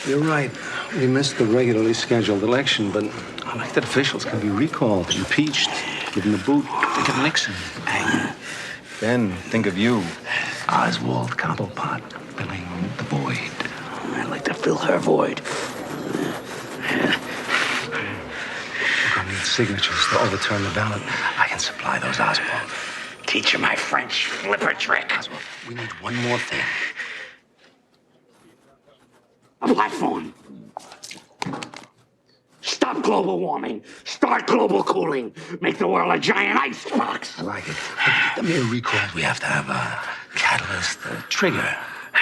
You're right. We missed the regularly scheduled election, but elected officials can be recalled, impeached, given the boot. Think of Nixon. Then think of you, Oswald Cobblepot, filling the void. I'd like to fill her void. We're gonna need signatures to overturn the ballot. I can supply those, Oswald. Teach her my French flipper trick. Oswald, we need one more thing. A platform. Stop global warming. Start global cooling. Make the world a giant icebox. I like it. But the mere recalls, we have to have a catalyst, a trigger.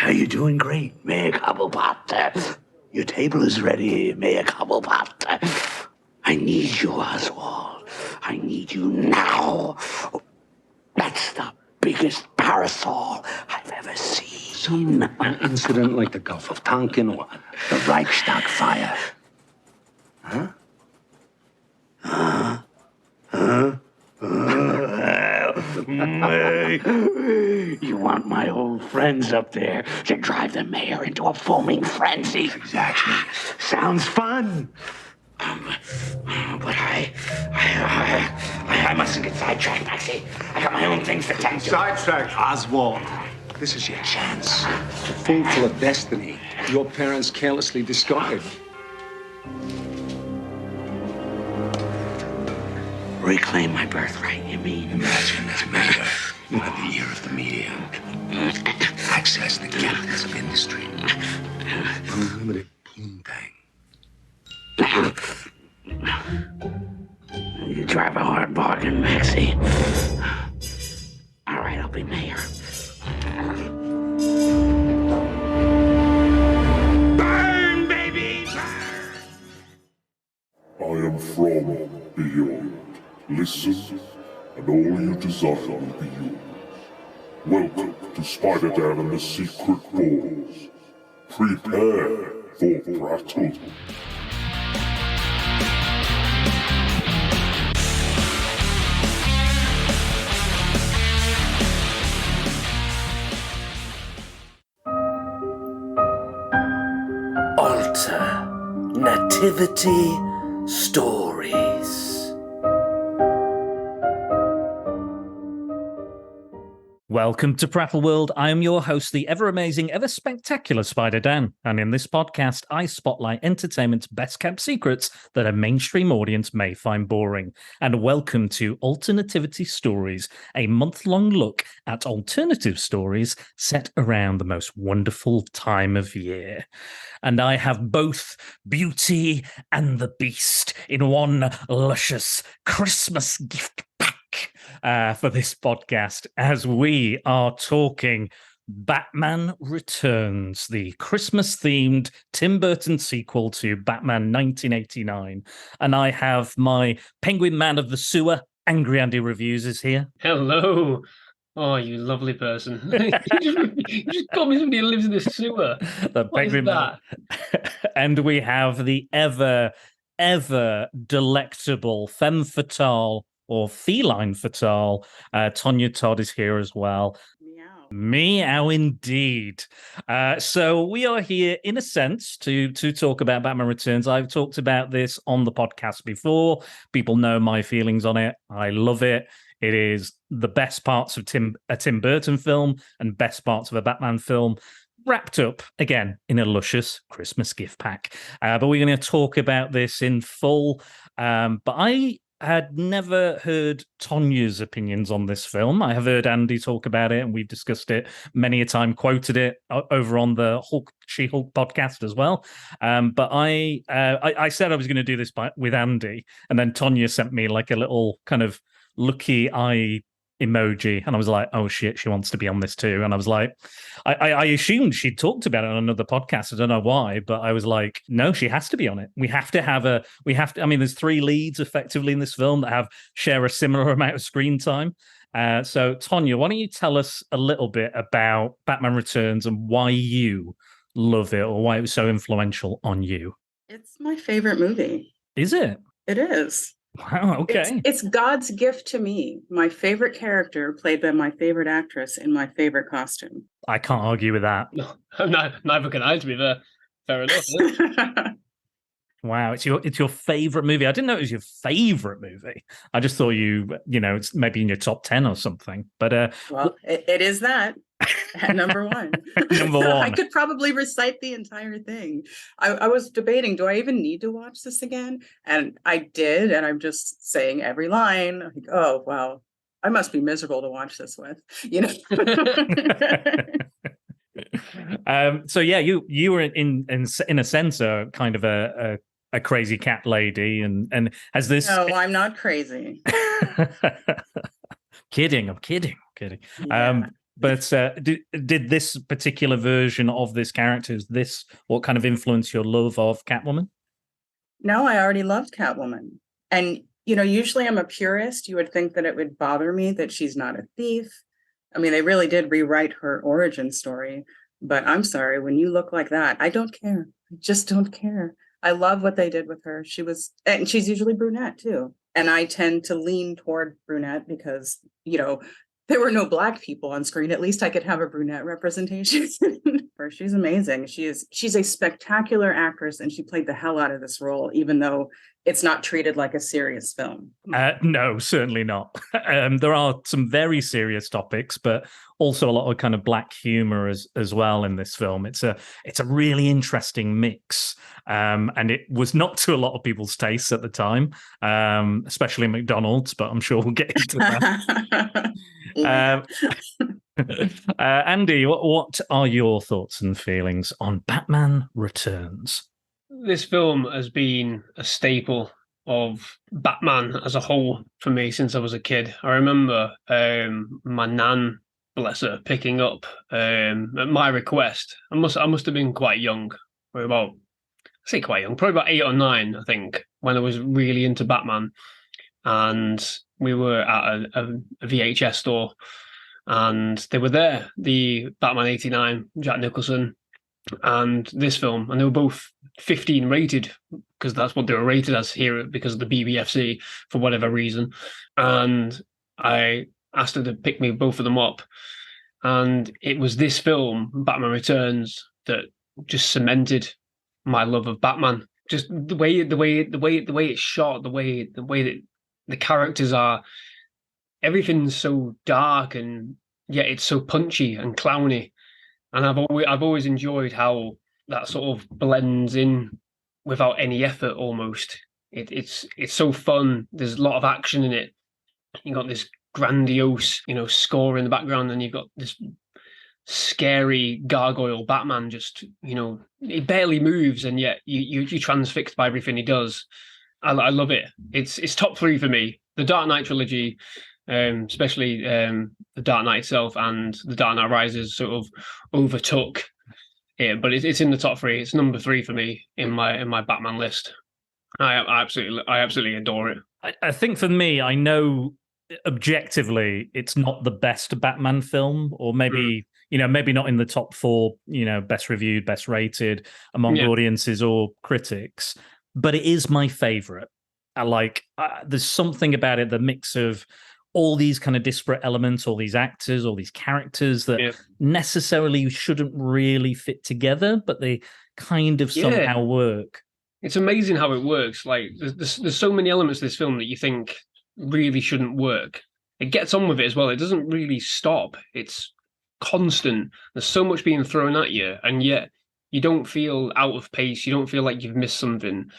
You're doing great, Mayor Cobblepot. Your table is ready, Mayor Cobblepot. I need you, Oswald. I need you now. That's the biggest parasol I've ever seen. An incident like the Gulf of Tonkin or the Reichstag fire. Huh? You want my old friends up there to drive the mayor into a foaming frenzy. Exactly. Sounds fun. But I mustn't get sidetracked, Maxie. I got my own things to tend to. Sidetracked, Oswald. This is your chance. A fool full of destiny. Your parents carelessly discarded. Reclaim my birthright, you mean? Imagine as mayor, you have the ear of the media. Access the captains of industry. Unlimited poontang. You drive a hard bargain, Maxie. All right, I'll be mayor. Burn, baby, burn! I am from beyond. Listen, and all you desire will be yours. Welcome to Spider-Dan and the Secret Wars. Prepare for Prattle. Alter Nativity Stories. Welcome to Prattle World. I am your host, the ever-amazing, ever-spectacular Spider-Dan. And in this podcast, I spotlight entertainment's best-kept secrets that a mainstream audience may find boring. And welcome to Alternativity Stories, a month-long look at alternative stories set around the most wonderful time of year. And I have both Beauty and the Beast in one luscious Christmas gift pack for this podcast, as we are talking Batman Returns, the Christmas-themed Tim Burton sequel to Batman 1989. And I have my Penguin Man of the Sewer, Angry Andy Reviews, is here. Hello. Oh, you lovely person. you just called me somebody who lives in the sewer. The What Penguin is Man. that? And we have the ever delectable femme fatale or feline fatale. Tonya Todd is here as well. Meow indeed. So we are here, in a sense, to talk about Batman Returns. I've talked about this on the podcast before. People know my feelings on it. I love it. It is the best parts of a Tim Burton film and best parts of a Batman film, wrapped up, again, in a luscious Christmas gift pack. But we're going to talk about this in full. But I had never heard Tonya's opinions on this film. I have heard Andy talk about it, and we've discussed it many a time, quoted it over on the She-Hulk podcast as well. But I said I was going to do this with Andy, and then Tonya sent me like a little kind of looky eye emoji, and I was like, oh shit, she wants to be on this too. And I was like, I assumed she'd talked about it on another podcast. I don't know why, but I was like, no, she has to be on it. We have to I mean, there's 3 leads effectively in this film that share a similar amount of screen time. So Tonya, why don't you tell us a little bit about Batman Returns and why you love it, or why it was so influential on you? It's my favorite movie. Is it? It is. Wow, okay. It's God's gift to me. My favorite character played by my favorite actress in my favorite costume. I can't argue with that. No, neither can I, to be fair. Fair enough. Wow, it's your favorite movie. I didn't know it was your favorite movie. I just thought it's maybe in your top 10 or something. But well, it is that at number one. Number one. I could probably recite the entire thing. I was debating, do I even need to watch this again? And I did, and I'm just saying every line. Like, oh wow, I must be miserable to watch this with, So yeah, you were in a sense kind of a crazy cat lady, and has this? No, I'm not crazy. Kidding, I'm kidding. Yeah. But did this particular version of this character, is this what kind of influenced your love of Catwoman? No, I already loved Catwoman. And, usually I'm a purist. You would think that it would bother me that she's not a thief. I mean, they really did rewrite her origin story. But I'm sorry, when you look like that, I don't care. I just don't care. I love what they did with her. And she's usually brunette too. And I tend to lean toward brunette because, there were no Black people on screen. At least I could have a brunette representation. She's amazing. She's a spectacular actress, and she played the hell out of this role, even though it's not treated like a serious film. No, certainly not. There are some very serious topics, but also a lot of kind of Black humor as well in this film. It's a really interesting mix, and it was not to a lot of people's tastes at the time, especially McDonald's. But I'm sure we'll get into that. Andy, what are your thoughts and feelings on Batman Returns? This film has been a staple of Batman as a whole for me since I was a kid. I remember my nan, bless her, picking up at my request. I must have been quite young. I say quite young, probably about 8 or 9, I think, when I was really into Batman. And we were at a VHS store, and they were there, the Batman 89, Jack Nicholson, and this film, and they were both 15 rated, because that's what they were rated as here because of the BBFC for whatever reason. And I asked her to pick me both of them up, and it was this film, Batman Returns, that just cemented my love of Batman. Just the way it's shot, the way that the characters are, everything's so dark, and yet it's so punchy and clowny. And I've always enjoyed how that sort of blends in without any effort almost. It's so fun. There's a lot of action in it. You got this grandiose, score in the background, and you've got this scary gargoyle Batman just, he barely moves, and yet you're transfixed by everything he does. I love it. It's top 3 for me. The Dark Knight trilogy, especially the Dark Knight itself, and the Dark Knight Rises sort of overtook it, but it's in the top 3. It's number 3 for me in my Batman list. I absolutely adore it. I think for me, I know objectively it's not the best Batman film, or maybe maybe not in the top 4, best reviewed, best rated among audiences or critics. But it is my favorite. There's something about it, the mix of all these kind of disparate elements, all these actors, all these characters that necessarily shouldn't really fit together, but they kind of somehow work. It's amazing how it works. Like there's so many elements of this film that you think really shouldn't work. It gets on with it as well. It doesn't really stop. It's constant. There's so much being thrown at you, and yet you don't feel out of pace. You don't feel like you've missed something.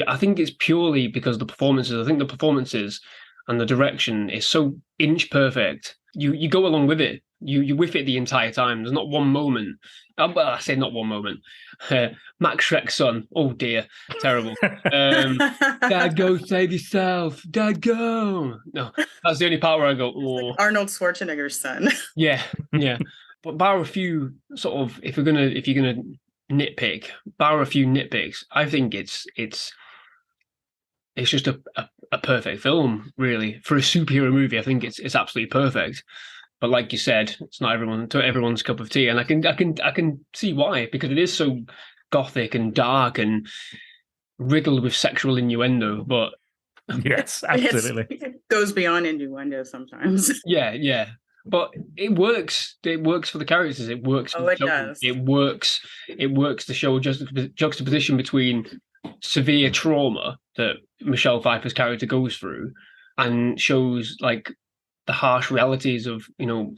I think it's purely because of the performances. I think the performances and the direction is so inch perfect. You go along with it. You're with it the entire time. There's not one moment. Well, I say not one moment. Max Shrek's son. Oh dear, terrible. Dad, go save yourself. Dad, go. No, that's the only part where I go. Oh. Like Arnold Schwarzenegger's son. Yeah. But bar a few sort of, if you're gonna nitpick, bar a few nitpicks, I think it's just a perfect film, really, for a superhero movie. I think it's absolutely perfect. But like you said, it's not everyone's cup of tea, and I can see why, because it is so gothic and dark and riddled with sexual innuendo. But yes, absolutely, it goes beyond innuendo sometimes. Yeah. but it works. It works for the characters. It works for Oh, the it show. does. It works. It works to show juxtaposition between severe trauma that Michelle Pfeiffer's character goes through, and shows like the harsh realities of, you know,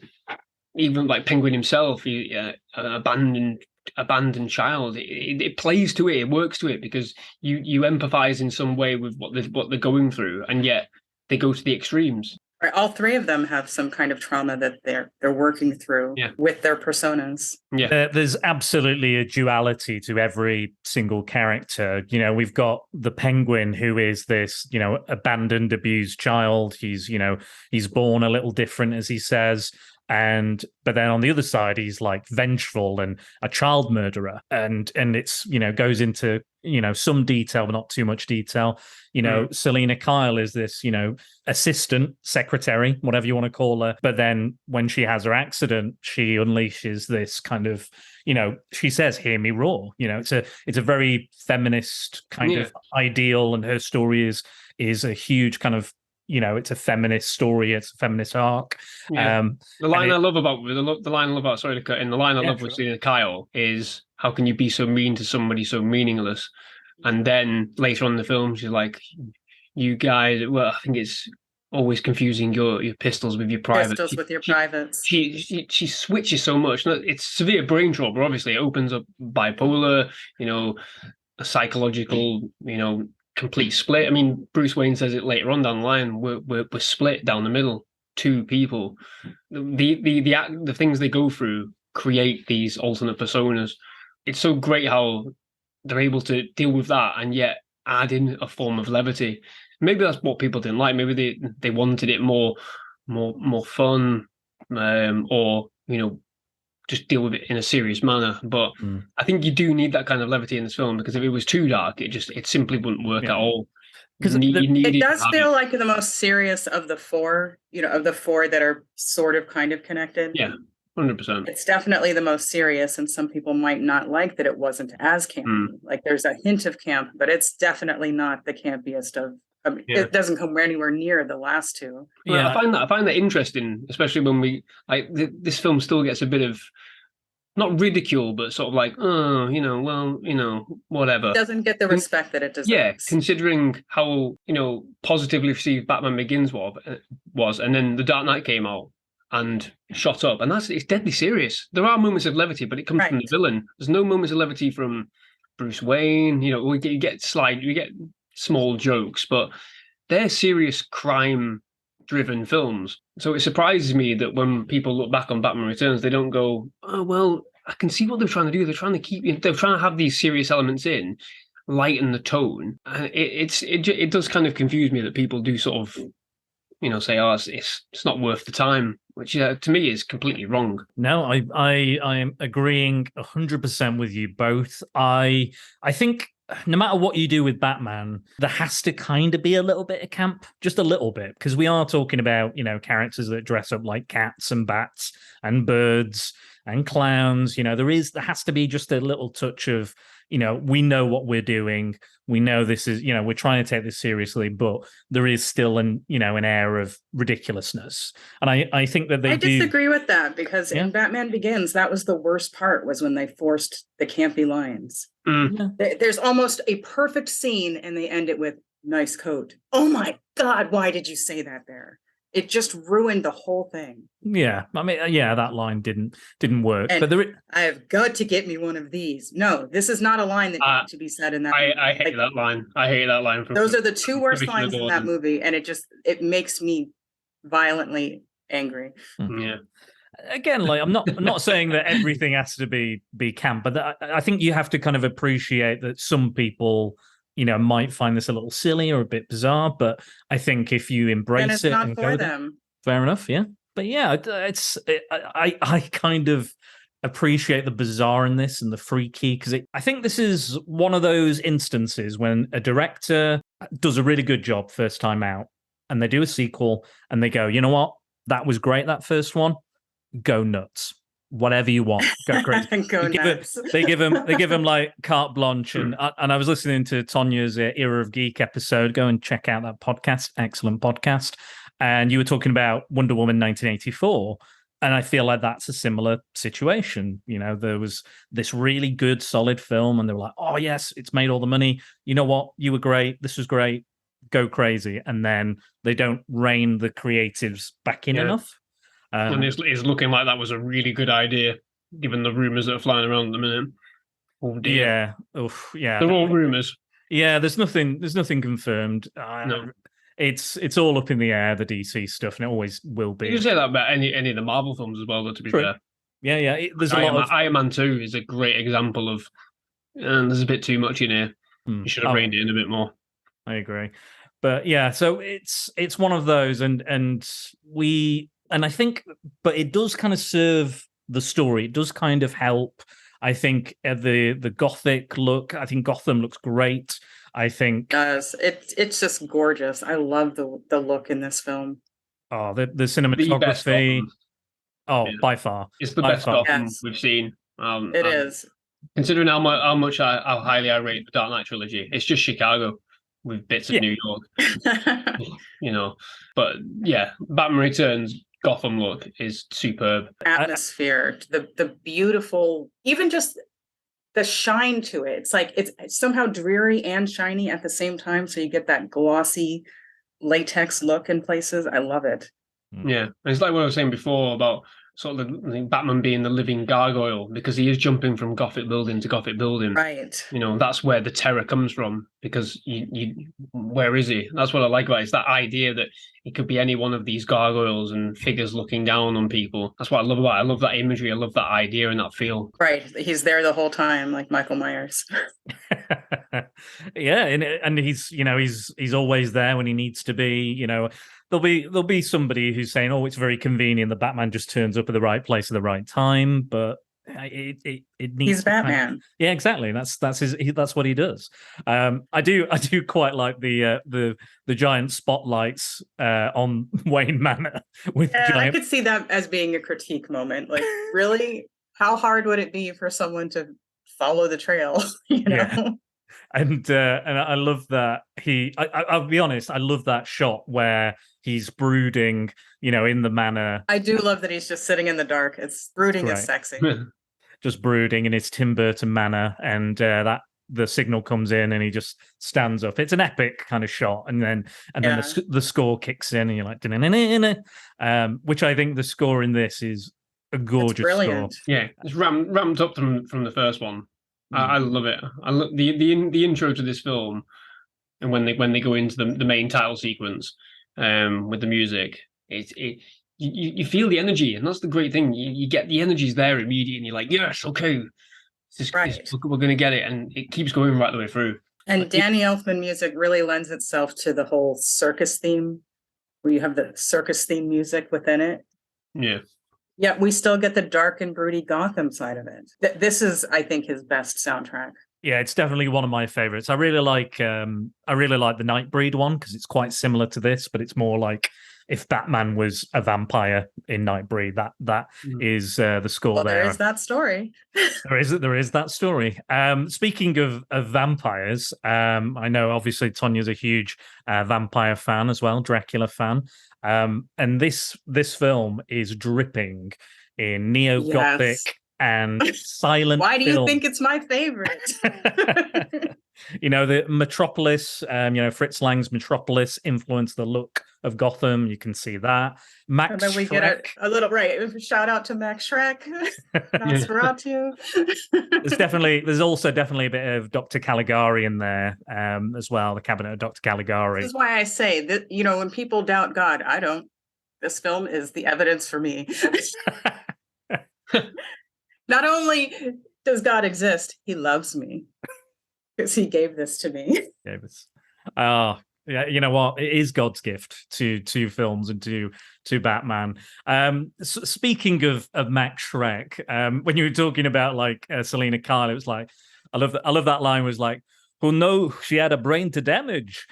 even like Penguin himself, an abandoned child. It plays to it. It works to it because you empathize in some way with what they're going through, and yet they go to the extremes. Right, all three of them have some kind of trauma that they're working through with their personas. Yeah, there's absolutely a duality to every single character. You know, we've got the Penguin, who is this, you know, abandoned, abused child. He's, you know, he's born a little different, as he says. But then on the other side, he's like vengeful and a child murderer, and it's, you know, goes into, you know, some detail but not too much detail. You know, Selena Kyle is this, you know, assistant secretary, whatever you want to call her, but then when she has her accident, she unleashes this kind of, you know, she says, "Hear me roar." You know, it's a very feminist kind of ideal, and her story is a huge kind of, you know, it's a feminist story, it's a feminist arc. Yeah. The line I love about sorry to cut in, the line I love with Selena Kyle is, "How can you be so mean to somebody so meaningless?" And then later on in the film, she's like, "You guys, well, I think it's always confusing your pistols with your privates." Pistols with your privates. She switches so much. It's severe brain trauma, obviously. It opens up bipolar, you know, a psychological, you know, complete split. I mean, Bruce Wayne says it later on down the line. We're split down the middle, two people. The things they go through create these alternate personas. It's so great how they're able to deal with that and yet add in a form of levity. Maybe that's what people didn't like. Maybe they wanted it more fun, or, you know, just deal with it in a serious manner. But I think you do need that kind of levity in this film, because if it was too dark, it simply wouldn't work at all. Because it does feel like the most serious of the four, you know, of the four that are sort of kind of connected. Yeah, 100%. It's definitely the most serious, and some people might not like that it wasn't as campy. Like there's a hint of camp, but it's definitely not the campiest of. I mean, it doesn't come anywhere near the last two. Yeah, I find that interesting, especially when we like this film still gets a bit of, not ridicule, but sort of like, oh, you know, well, you know, whatever. It doesn't get the respect that it deserves. Yeah, considering how, you know, positively received Batman Begins was, and then The Dark Knight came out and shot up, and it's deadly serious. There are moments of levity, but it comes from the villain. There's no moments of levity from Bruce Wayne. You know, you get small jokes, but they're serious crime-driven films. So it surprises me that when people look back on Batman Returns, they don't go, "Oh well, I can see what they're trying to do. They're trying to have these serious elements in, lighten the tone." It does kind of confuse me that people do sort of, you know, say, "Oh, it's not worth the time," which to me is completely wrong. No, I am agreeing 100% with you both. I think no matter what you do with Batman, there has to kind of be a little bit of camp, just a little bit, because we are talking about, you know, characters that dress up like cats and bats and birds and clowns. You know, there has to be just a little touch of, you know, we know what we're doing. We know this is, you know, we're trying to take this seriously, but there is still an air of ridiculousness. And I think that I disagree with that, because in Batman Begins, that was the worst part, was when they forced the campy lines. There's almost a perfect scene and they end it with "nice coat." Oh my God, why did you say that there? It just ruined the whole thing. Yeah, I mean, that line didn't work. And but I've got to get me one of these. No, this is not a line that needs to be said in that movie. I hate that line. I hate that line. Those are the two worst lines in that movie, and it makes me violently angry. Yeah. Again, like I'm not saying that everything has to be camp, but I think you have to kind of appreciate that some people, you know, might find this a little silly or a bit bizarre, but I think if you embrace it and go them, fair enough, yeah. But yeah, I kind of appreciate the bizarre in this and the freaky, because I think this is one of those instances when a director does a really good job first time out, and they do a sequel, and they go, you know what, that was great, that first one, go nuts. Whatever you want, go crazy. They give him like carte blanche, and I was listening to Tonya's Era of Geek episode. Go and check out that podcast, excellent podcast. And you were talking about Wonder Woman 1984, And I feel like that's a similar situation. You know, there was this really good, solid film, and they were like, "Oh yes, it's made all the money. You know what? You were great. This was great. Go crazy." And then they don't rein the creatives back in enough. And it's looking like that was a really good idea, given the rumors that are flying around at the minute. Oh dear. Yeah. Oof, yeah. They're all rumors. Yeah, there's nothing confirmed. No. It's all up in the air, the DC stuff, and it always will be. You can say that about any of the Marvel films as well, though, to be fair. Yeah. There's a lot of Iron Man 2 is a great example of there's a bit too much in here. You should have reined it in a bit more. I agree. But yeah, so it's one of those, and I think, but it does kind of serve the story. It does kind of help. I think the Gothic look. I think Gotham looks great. I think it's just gorgeous. I love the look in this film. Oh, the cinematography. By far, it's the best Gotham we've seen. It is. Considering how highly I rate the Dark Knight trilogy, it's just Chicago with bits of New York. You know, but yeah, Batman Returns Gotham look is superb. Atmosphere, the beautiful, even just the shine to it. It's like it's somehow dreary and shiny at the same time, so you get that glossy latex look in places. I love it. Yeah, and it's like what I was saying before about sort of Batman being the living gargoyle, because he is jumping from Gothic building to Gothic building. Right. You know, that's where the terror comes from, because where is he? That's what I like about it. It's that idea that he could be any one of these gargoyles and figures looking down on people. That's what I love about it. I love that imagery. I love that idea and that feel. Right. He's there the whole time, like Michael Myers. Yeah, and he's always there when he needs to be. You know, there'll be somebody who's saying, "Oh, it's very convenient that Batman just turns up at the right place at the right time," but it needs. He's Batman. Yeah, exactly. That's what he does. I do quite like the giant spotlights on Wayne Manor with. I could see that as being a critique moment. Like, really, how hard would it be for someone to follow the trail? You know. Yeah. And I love that I'll be honest, I love that shot where he's brooding, you know, in the manor. I do love that he's just sitting in the dark. It's brooding is sexy. Just brooding in his Tim Burton manor, and that the signal comes in and he just stands up. It's an epic kind of shot, and then the score kicks in and you're like, which I think the score in this is a gorgeous score. Yeah, it's ramped up from the first one. I love it. I love the intro to this film, and when they go into the main title sequence, with the music, you feel the energy, and that's the great thing. You get the energy's there immediately, and you're like, yes, okay, we're going to get it, and it keeps going right the way through. And Danny Elfman music really lends itself to the whole circus theme, where you have the circus theme music within it. Yeah. Yeah, we still get the dark and broody Gotham side of it. This is, I think, his best soundtrack. Yeah, it's definitely one of my favorites. I really like the Nightbreed one, because it's quite similar to this, but it's more like if Batman was a vampire in Nightbreed. That is the score there. There is that story. there is that story. Speaking of vampires, I know obviously Tonya's a huge vampire fan as well, Dracula fan. And this film is dripping in neo-Gothic and silent Why do you film. think it's my favorite? You know, the Metropolis, Fritz Lang's Metropolis influenced the look of Gotham. You can see that. Max and then we Schreck. get a little shout out to Max Schreck. Nosferatu. There's also definitely a bit of Dr. Caligari in there as well, the Cabinet of Dr. Caligari. This is why I say that, when people doubt God, I don't. This film is the evidence for me. Not only does God exist, he loves me. Because he gave this to me. Yeah, you know what? It is God's gift to films and to Batman. Speaking of Max Schreck, when you were talking about like Selena Kyle, it was like I love that line was like, "Oh no, she had a brain to damage."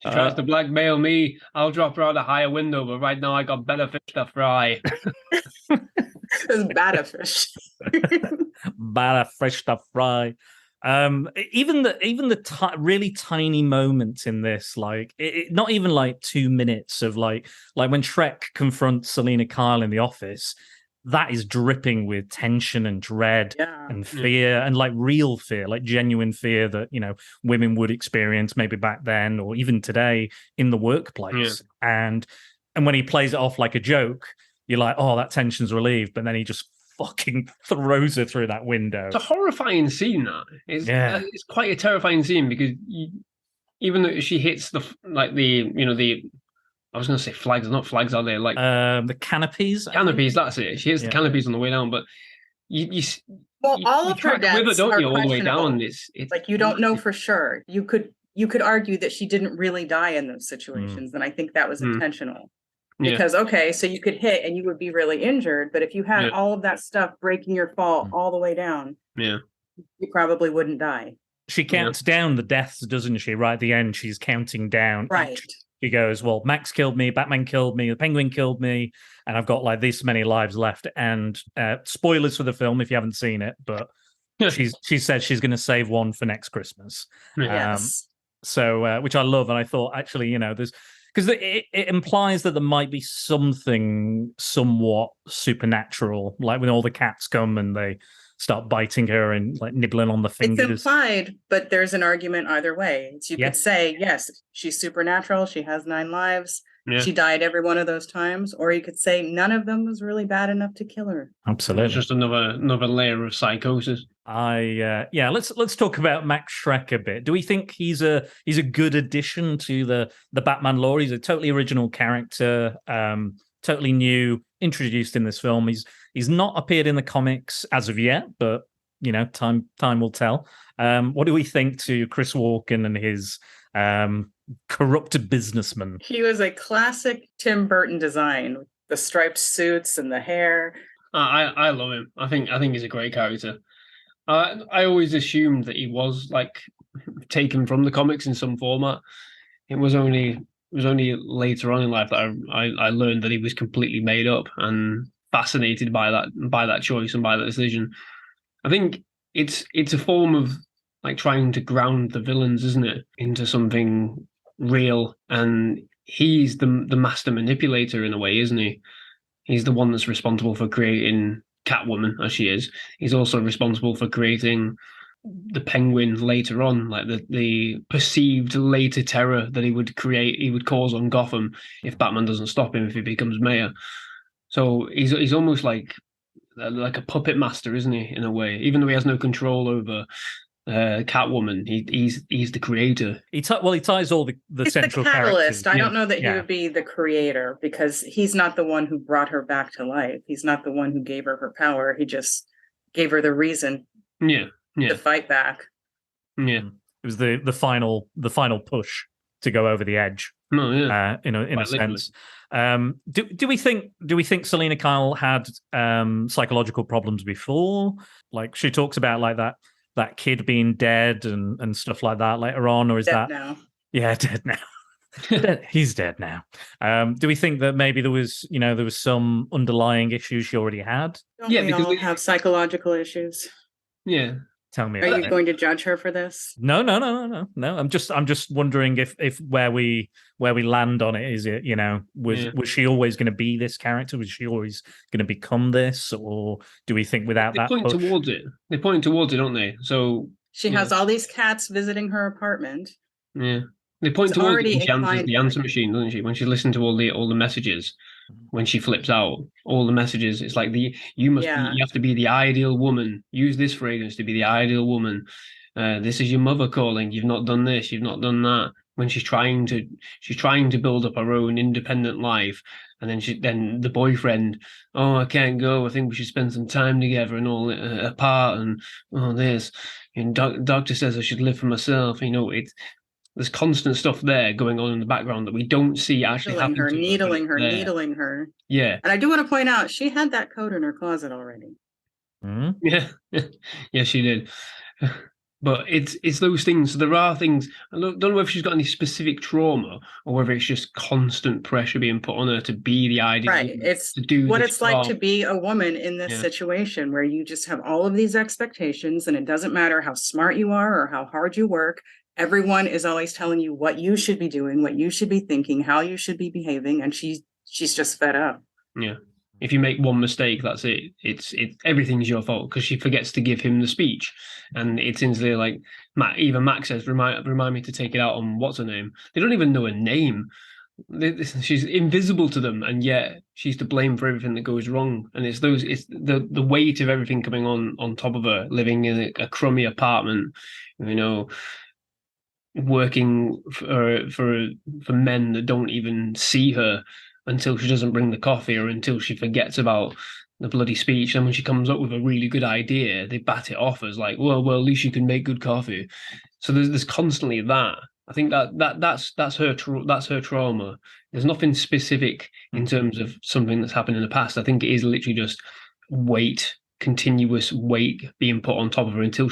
She tries to blackmail me. I'll drop her out a higher window, but right now I got better fish to fry. It's better fish. Better fish to fry. Even the really tiny moments in this, like not even like 2 minutes of like when Shrek confronts Selena Kyle in the office, that is dripping with tension and dread and fear and like real fear, like genuine fear that women would experience maybe back then or even today in the workplace. And when he plays it off like a joke, you're like, oh, that tension's relieved, but then he just fucking throws her through that window. It's a horrifying scene. That it's quite a terrifying scene because even though she hits the I was going to say flags, not flags, are they? Like the canopies. Canopies, that's it. She hits the canopies on the way down, but all of her deaths don't are you all the way down? questionable. It's like you don't know for sure. You could argue that she didn't really die in those situations, and I think that was intentional. Because so you could hit and you would be really injured, but if you had all of that stuff breaking your fall all the way down, you probably wouldn't die. She counts down the deaths, doesn't she? Right at the end, she's counting down. Right. She goes, well, Max killed me, Batman killed me, the Penguin killed me, and I've got like this many lives left. And spoilers for the film if you haven't seen it, but she said she's going to save one for next Christmas. Yes. So, which I love, and I thought actually, there's because it implies that there might be something somewhat supernatural, like when all the cats come and they start biting her and like nibbling on the fingers. It's implied, but there's an argument either way. So you could say, yes, she's supernatural. She has 9 lives. Yeah. She died every one of those times. Or you could say none of them was really bad enough to kill her. Absolutely. It's just another layer of psychosis. Let's talk about Max Schreck a bit. Do we think he's a good addition to the Batman lore? He's a totally original character, totally new, introduced in this film. He's not appeared in the comics as of yet, but time will tell. What do we think to Chris Walken and his corrupt businessman? He was a classic Tim Burton design, with the striped suits and the hair. I love him. I think he's a great character. I always assumed that he was like taken from the comics in some format. It was only later on in life that I learned that he was completely made up, and fascinated by that choice and by that decision. I think it's a form of like trying to ground the villains, isn't it, into something real. And he's the master manipulator in a way, isn't he? He's the one that's responsible for creating Catwoman as she is. He's also responsible for creating the Penguin later on, like the perceived later terror that he would cause on Gotham if Batman doesn't stop him, if he becomes mayor. So he's almost like a puppet master, isn't he, in a way? Even though he has no control over Catwoman, he's the creator. He ties all the central the catalyst. characters. I don't know that he would be the creator, because he's not the one who brought her back to life. He's not the one who gave her power. He just gave her the reason to fight back. Yeah, it was the final push to go over the edge. No, yeah. In a sense. Do we think Selena Kyle had psychological problems before? Like she talks about like that kid being dead and stuff like that later on, or is dead that now? Yeah, dead now. He's dead now. Do we think that maybe there was some underlying issues she already had? Don't we all have psychological issues? Yeah. Tell me. Are you going to judge her for this? No. I'm just wondering if where we land on it, is it, was she always going to be this character? Was she always going to become this, or do we think without that? They point towards it. They point towards it, don't they? So she has all these cats visiting her apartment. Yeah. They point towards it. She answers the answer machine, doesn't she? When she listens to all the messages, when she flips out all the messages, it's like you have to be the ideal woman. Use this fragrance to be the ideal woman. This is your mother calling. You've not done this. You've not done that. When she's trying to build up her own independent life, and then the boyfriend, oh, I can't go. I think we should spend some time together and all apart, and all this. And doctor says I should live for myself. There's constant stuff there going on in the background that we don't see actually happening. Needling her. Yeah. And I do want to point out, she had that coat in her closet already. Mm-hmm. Yeah. Yeah, she did. But it's those things. There are things. I don't know if she's got any specific trauma or whether it's just constant pressure being put on her to be the ideal, Right. It's to do what this it's like job. to be a woman in this situation where you just have all of these expectations, and it doesn't matter how smart you are or how hard you work. Everyone is always telling you what you should be doing, what you should be thinking, how you should be behaving, and she's just fed up. Yeah. If you make one mistake, that's it. It's everything's your fault because she forgets to give him the speech, and it's instantly like even Max says, "Remind me to take it out on what's her name." They don't even know her name. She's invisible to them, and yet she's to blame for everything that goes wrong. And it's the weight of everything coming on top of her, living in a crummy apartment, working for men that don't even see her until she doesn't bring the coffee or until she forgets about the bloody speech. And when she comes up with a really good idea, they bat it off as like, well, at least you can make good coffee. So there's constantly that. I think that's her trauma. There's nothing specific in terms of something that's happened in the past. I think it is literally just continuous weight being put on top of her until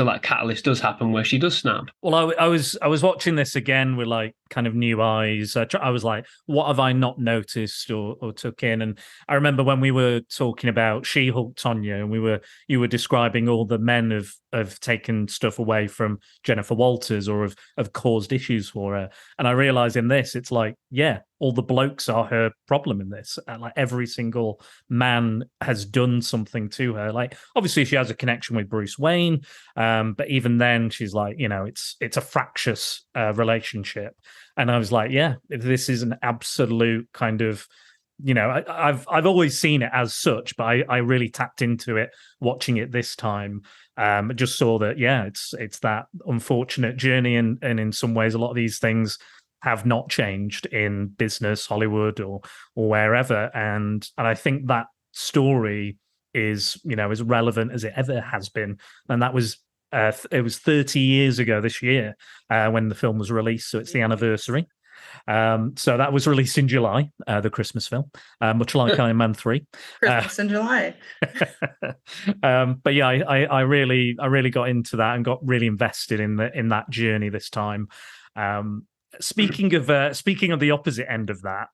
that catalyst does happen where she does snap. Well, I was watching this again with like kind of new eyes. I was like, what have I not noticed or took in? And I remember when we were talking about She-Hulk, Tonya, and you were describing all the men have taken stuff away from Jennifer Walters or have caused issues for her. And I realized in this, it's like, yeah, all the blokes are her problem in this. And like every single man has done something to her. Like obviously she has a connection with Bruce Wayne, but even then she's like, it's a fractious relationship. And I was like, yeah, this is an absolute kind of, I've always seen it as such, but I really tapped into it watching it this time. Just saw that, yeah, it's that unfortunate journey, and in some ways, a lot of these things have not changed in business, Hollywood, or wherever, and I think that story is as relevant as it ever has been, and that was. It was 30 years ago this year when the film was released, so it's the anniversary. So that was released in July, the Christmas film, much like Iron Man 3. Christmas in July. But yeah, I really got into that and got really invested in that journey this time. Speaking of the opposite end of that,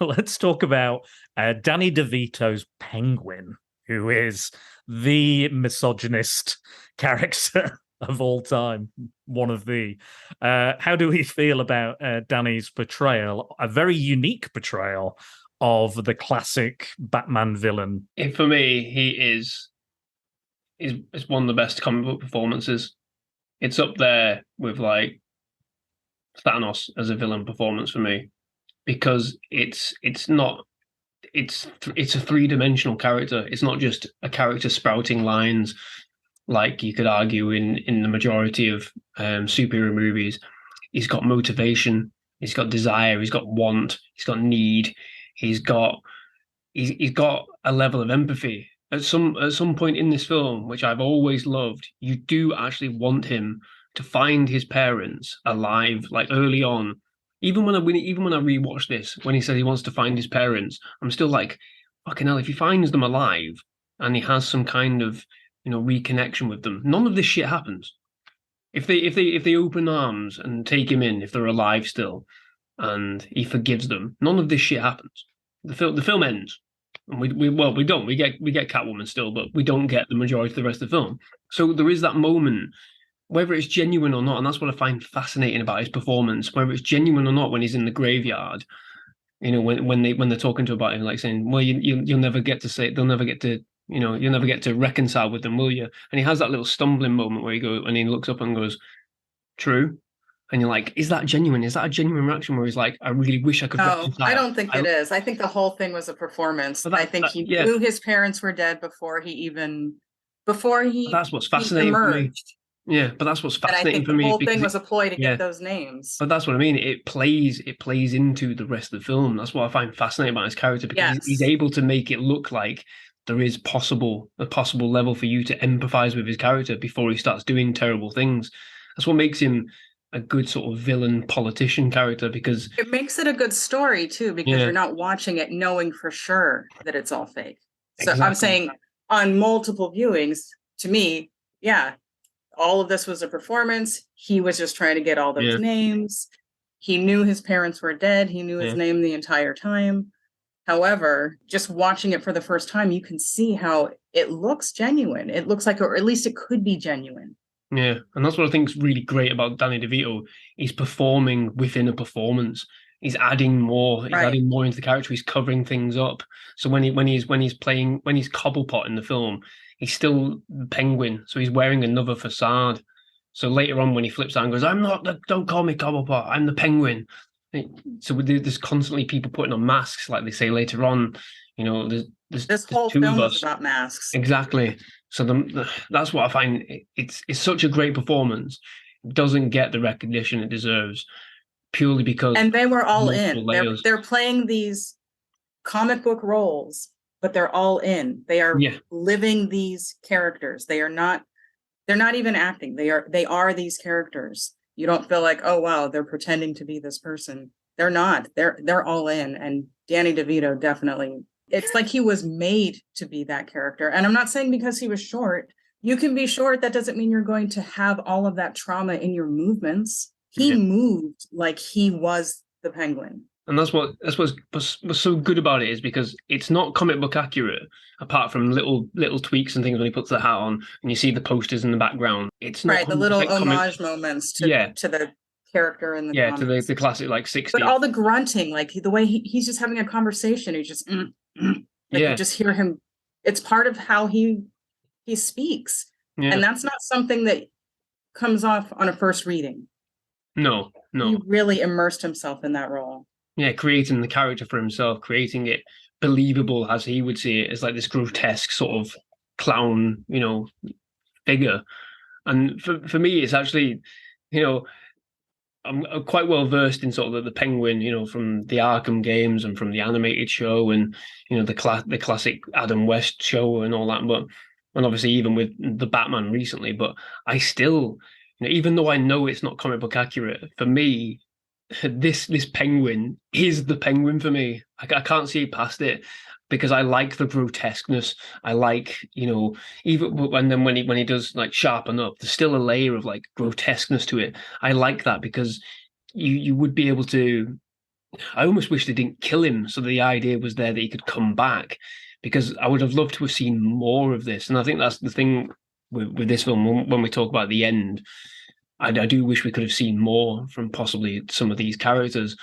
let's talk about Danny DeVito's Penguin, who is the misogynist character of all time, one of the. How do we feel about Danny's portrayal? A very unique portrayal of the classic Batman villain. For me, he is one of the best comic book performances. It's up there with like Thanos as a villain performance for me, because it's a three-dimensional character. It's not just a character spouting lines like you could argue in the majority of superhero movies. He's got motivation, he's got desire, he's got want, he's got need, he's got a level of empathy. At some point in this film, which I've always loved, you do actually want him to find his parents alive, like early on. Even when I rewatch this, when he says he wants to find his parents, I'm still like, fucking hell, if he finds them alive and he has some kind of reconnection with them, none of this shit happens. If they open arms and take him in, if they're alive still, and he forgives them, none of this shit happens. The film ends. And we get Catwoman still, but we don't get the majority of the rest of the film. So there is that moment, whether it's genuine or not, and that's what I find fascinating about his performance, whether it's genuine or not when he's in the graveyard, when they're talking to about him, like saying, well, you'll never get to say, they'll never get to, you'll never get to reconcile with them, will you? And he has that little stumbling moment where he looks up and goes, true. And you're like, is that genuine? Is that a genuine reaction where he's like, I really wish I could reconcile? I don't think it is. I think the whole thing was a performance. I think he knew his parents were dead before he that's what's fascinating emerged. For me. Yeah, but that's what's fascinating for me. The whole thing was a ploy to get those names. But that's what I mean. It plays into the rest of the film. That's what I find fascinating about his character, because he's able to make it look like there is a possible level for you to empathize with his character before he starts doing terrible things. That's what makes him a good sort of villain politician character, because it makes it a good story too, because you're not watching it knowing for sure that it's all fake. So exactly. I'm saying on multiple viewings, to me, yeah, all of this was a performance. He was just trying to get all those names. He knew his parents were dead. He knew his name the entire time. However, just watching it for the first time, you can see how it looks genuine. It looks like, or at least it could be genuine. Yeah, and that's what I think is really great about Danny DeVito. He's performing within a performance. He's adding more. He's adding more into the character. He's covering things up. So when he's Cobblepot in the film, he's still the Penguin. So he's wearing another facade. So later on, when he flips out and goes, don't call me Cobblepot. I'm the Penguin. So there's constantly people putting on masks, like they say later on. You know, this whole film is about masks. Exactly. So that's what I find. It's such a great performance. It doesn't get the recognition it deserves purely because. And they were all in. They're playing these comic book roles, but they're all in. They are living these characters. They're not even acting. They are these characters. You don't feel like, oh wow, they're pretending to be this person. They're not. They're all in. And Danny DeVito definitely. It's like he was made to be that character. And I'm not saying because he was short. You can be short. That doesn't mean you're going to have all of that trauma in your movements. He moved like he was the Penguin. And that's what's so good about it, is because it's not comic book accurate, apart from little tweaks and things when he puts the hat on and you see the posters in the background. It's not the little homage moments to the character in the comics. To the classic like 60s. But all the grunting, like the way he's just having a conversation, he just you just hear him. It's part of how he speaks, and that's not something that comes off on a first reading. No. He really immersed himself in that role. Yeah, creating the character for himself, creating it believable as he would see it, as like this grotesque sort of clown, figure. And for me, it's actually, I'm quite well versed in sort of the Penguin, from the Arkham games and from the animated show and the classic Adam West show and all that. But and obviously even with the Batman recently, but I still, even though I know it's not comic book accurate, for me, this Penguin is the Penguin for me. I can't see past it because I like the grotesqueness. I like, even when he does like sharpen up, there's still a layer of like grotesqueness to it. I like that because you would be able to. I almost wish they didn't kill him, so the idea was there that he could come back, because I would have loved to have seen more of this. And I think that's the thing with this film when we talk about the end. I do wish we could have seen more from possibly some of these characters.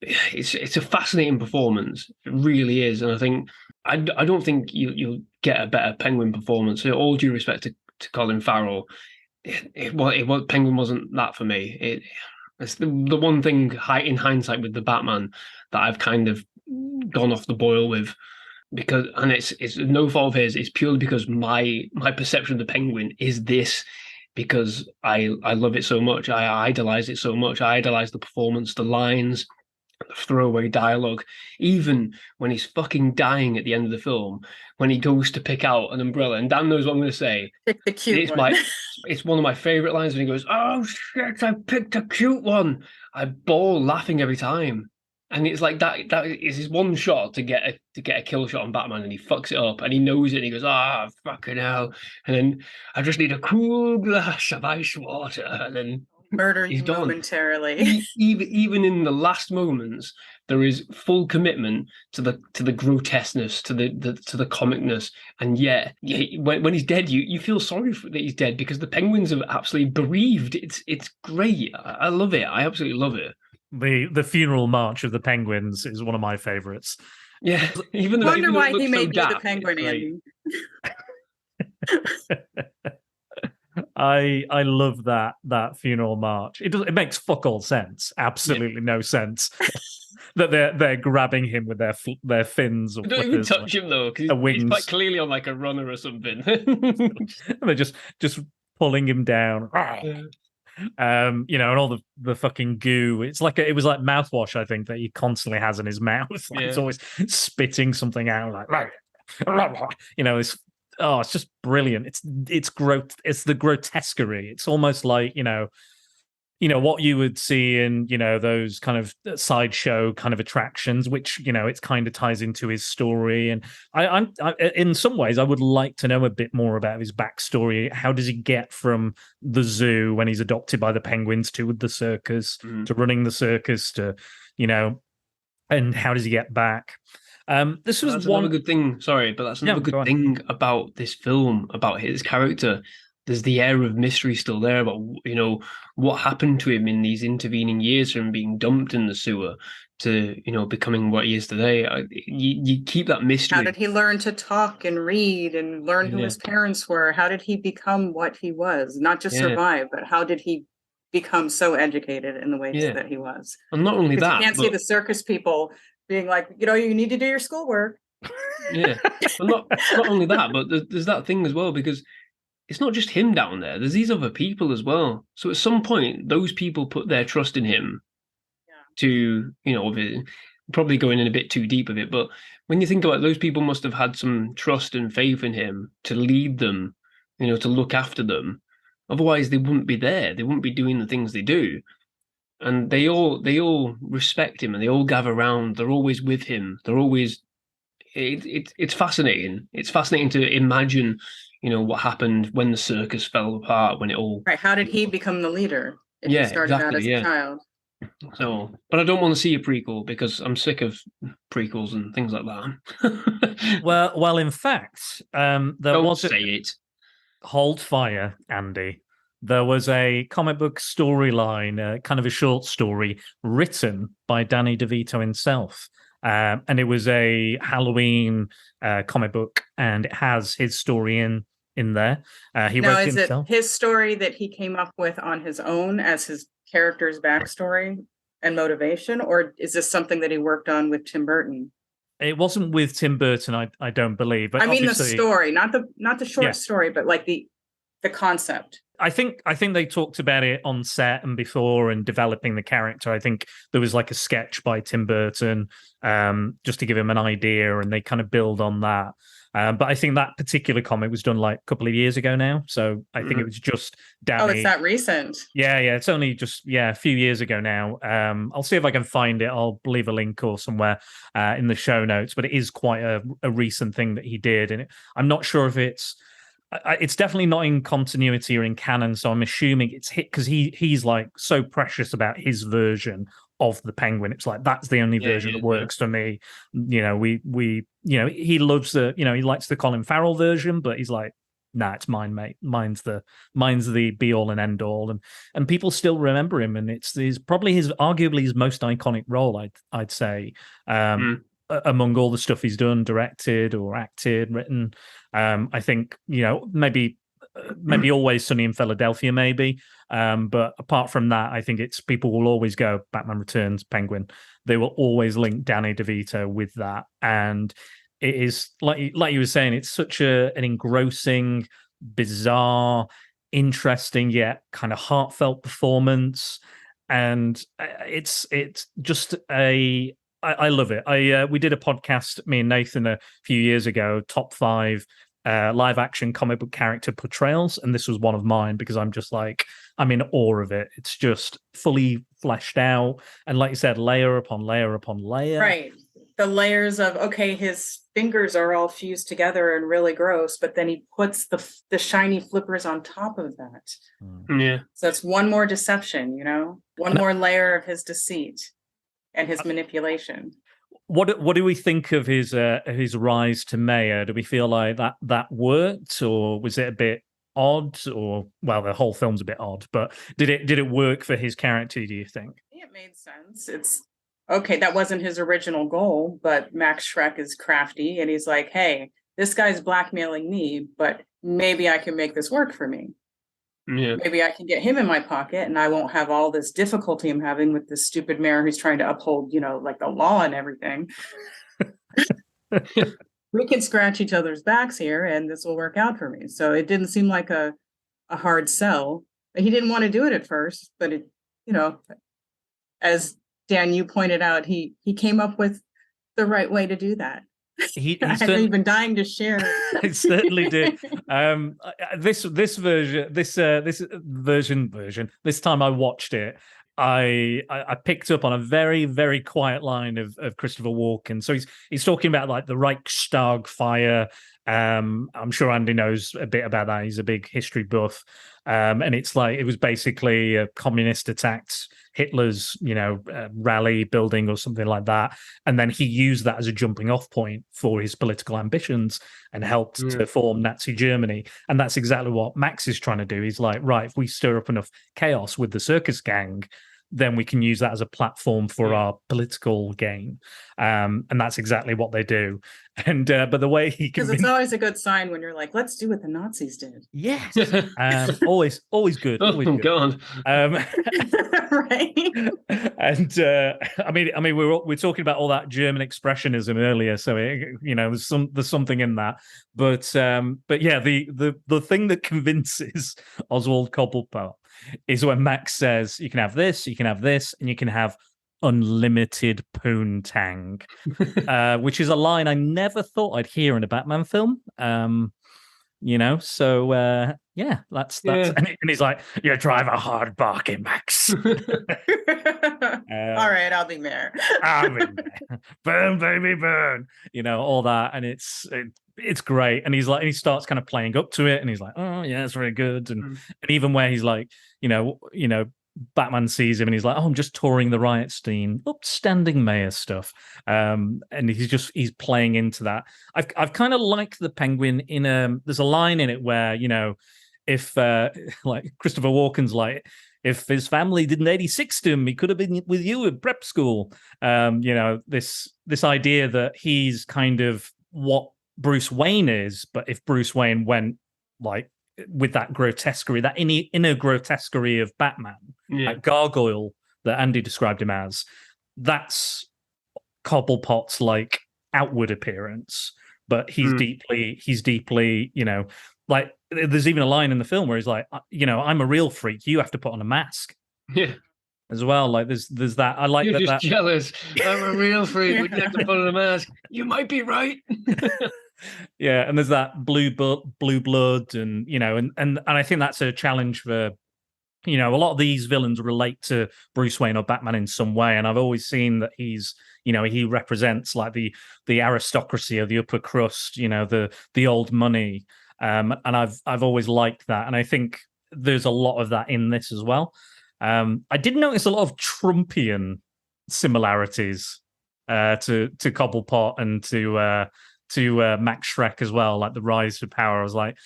It's a fascinating performance. It really is. And I think I don't think you'll get a better Penguin performance. So all due respect to Colin Farrell, Penguin wasn't that for me. It's the one thing in hindsight with the Batman that I've kind of gone off the boil with, because it's no fault of his. It's purely because my perception of the Penguin is this. Because I love it so much. I idolize it so much. I idolize the performance, the lines, the throwaway dialogue. Even when he's fucking dying at the end of the film, when he goes to pick out an umbrella, and Dan knows what I'm going to say. Pick the cute one. It's one of my favorite lines when he goes, "Oh shit, I picked a cute one." I bawl laughing every time. And it's like that is his one shot to get a kill shot on Batman, and he fucks it up, and he knows it, and he goes, fucking hell. And then I just need a cool glass of ice water, and then murder he's you done. Momentarily. Even in the last moments, there is full commitment to the grotesqueness, to the comicness, and yet when he's dead, you feel sorry that he's dead, because the Penguins are absolutely bereaved. It's great. I love it. I absolutely love it. The funeral march of the Penguins is one of my favorites. Yeah, even though wonder why he made me the Penguin, Andy. I love that funeral march. It makes fuck all sense. Absolutely no sense that they're grabbing him with their fins. Or don't even touch him though, because he's quite clearly on like a runner or something. They're just pulling him down. And all the fucking goo. It's like it was like mouthwash, I think, that he constantly has in his mouth. He's always spitting something out, it's just brilliant. It's the grotesquerie. It's almost like what you would see in, those kind of sideshow kind of attractions, which, it kind of ties into his story. And I in some ways, I would like to know a bit more about his backstory. How does he get from the zoo when he's adopted by the penguins to the circus, to running the circus, to, and how does he get back? This was That's one another good thing. Sorry, but that's another go good on. thing about this film, about his character. There's the air of mystery still there about, what happened to him in these intervening years from being dumped in the sewer to, becoming what he is today. You keep that mystery. How did he learn to talk and read and learn who Yeah. his parents were? How did he become what he was? Not just Yeah. survive, but how did he become so educated in the ways Yeah. that he was? And not only Because that, you can't see the circus people being like, you need to do your schoolwork. yeah, but not only that, but there's that thing as well, because it's not just him down there. There's these other people as well. So at some point, those people put their trust in him to, probably going in a bit too deep of it. But when you think about it, those people must have had some trust and faith in him to lead them, to look after them. Otherwise, they wouldn't be there. They wouldn't be doing the things they do. And they all respect him, and they all gather around. They're always with him. They're always. It's fascinating. It's fascinating to imagine, what happened when the circus fell apart, when it all. Right. How did he become the leader if he started out as a child? So, but I don't want to see a prequel because I'm sick of prequels and things like that. well, in fact, there don't was say it. Hold fire, Andy. There was a comic book storyline, kind of a short story written by Danny DeVito himself. And it was a Halloween comic book, and it has his story in there. He wrote it himself. His story that he came up with on his own as his character's backstory and motivation, or is this something that he worked on with Tim Burton? It wasn't with Tim Burton, I don't believe. But I mean the story, not the short story, but like the concept. I think they talked about it on set and before and developing the character. I think there was like a sketch by Tim Burton just to give him an idea, and they kind of build on that. But I think that particular comic was done like a couple of years ago now. So I think it was just Danny. Oh, it's that recent. Yeah, it's only just a few years ago now. I'll see if I can find it. I'll leave a link or somewhere in the show notes. But it is quite a recent thing that he did, and I'm not sure if it's definitely not in continuity or in canon, so I'm assuming it's hit because he's like so precious about his version of the Penguin. It's like that's the only version that works for me. He loves he likes the Colin Farrell version, but he's like, nah, it's mine, mate. Mine's the be all and end all, and people still remember him, and it's probably arguably his most iconic role, I'd say. Among all the stuff he's done, directed or acted, written, I think maybe Always Sunny in Philadelphia, maybe. But apart from that, I think it's people will always go Batman Returns, Penguin. They will always link Danny DeVito with that, and it is like you were saying, it's such an engrossing, bizarre, interesting yet kind of heartfelt performance, and it's just I love it. We did a podcast, me and Nathan, a few years ago, top 5 live action comic book character portrayals, and this was one of mine because I'm just like, I'm in awe of it. It's just fully fleshed out, and like you said, layer upon layer upon layer. Right. The layers of, okay, his fingers are all fused together and really gross, but then he puts the shiny flippers on top of that. Yeah. So it's one more deception, one more layer of his deceit and his manipulation. What do we think of his rise to mayor? Do we feel like that worked, or was it a bit odd? Or well, the whole film's a bit odd, but did it work for his character? Do you think? It made sense. It's okay. That wasn't his original goal, but Max Schreck is crafty, and he's like, "Hey, this guy's blackmailing me, but maybe I can make this work for me." Yeah. Maybe I can get him in my pocket and I won't have all this difficulty I'm having with this stupid mayor who's trying to uphold, like the law and everything. We can scratch each other's backs here and this will work out for me. So it didn't seem like a hard sell. He didn't want to do it at first, but it, as Dan, you pointed out, he came up with the right way to do that. I know you've been dying to share. It certainly did. This version. This time I watched it, I picked up on a very, very quiet line of Christopher Walken. So he's talking about like the Reichstag fire. I'm sure Andy knows a bit about that. He's a big history buff. And it's like it was basically a communist attacked Hitler's, rally building or something like that. And then he used that as a jumping off point for his political ambitions and helped to form Nazi Germany. And that's exactly what Max is trying to do. He's like, right, if we stir up enough chaos with the circus gang, then we can use that as a platform for our political gain. And that's exactly what they do. And but the way he because it's always a good sign when you're like, let's do what the Nazis did. Yes. Always good. Oh Always good. God. Right. And I mean, we're talking about all that German expressionism earlier, so there's something in that. But yeah, the thing that convinces Oswald Cobblepot is when Max says, "You can have this, and you can have unlimited poontang," which is a line I never thought I'd hear in a Batman film. So yeah, that's and he's like, "You drive a hard bargain, Max." All right, I'll be mayor. Burn, baby, burn. All that, and it's great. And he starts kind of playing up to it, and he's like, "Oh yeah, it's very good." And even where he's like, Batman sees him and he's like, "Oh, I'm just touring the riot scene, upstanding mayor stuff," and he's playing into that. I've kind of liked the Penguin in there's a line in it where if like Christopher Walken's like, if his family didn't 86'd him, he could have been with you at prep school. This idea that he's kind of what Bruce Wayne is, but if Bruce Wayne went like with that grotesquerie, that inner grotesquerie of Batman, that gargoyle that Andy described him as, that's Cobblepot's like outward appearance, but he's deeply, like there's even a line in the film where he's like, "I'm a real freak. You have to put on a mask." Yeah. As well, like there's that. I like You're that. Just jealous. I'm a real freak. We have to put on a mask. You might be right. Yeah, and there's that blue blood, and and I think that's a challenge for a lot of these villains relate to Bruce Wayne or Batman in some way, and I've always seen that he's he represents like the aristocracy of the upper crust, the old money, and I've always liked that, and I think there's a lot of that in this as well. I did notice a lot of Trumpian similarities to Cobblepot and to Max Schreck as well, like the rise to power. I was like,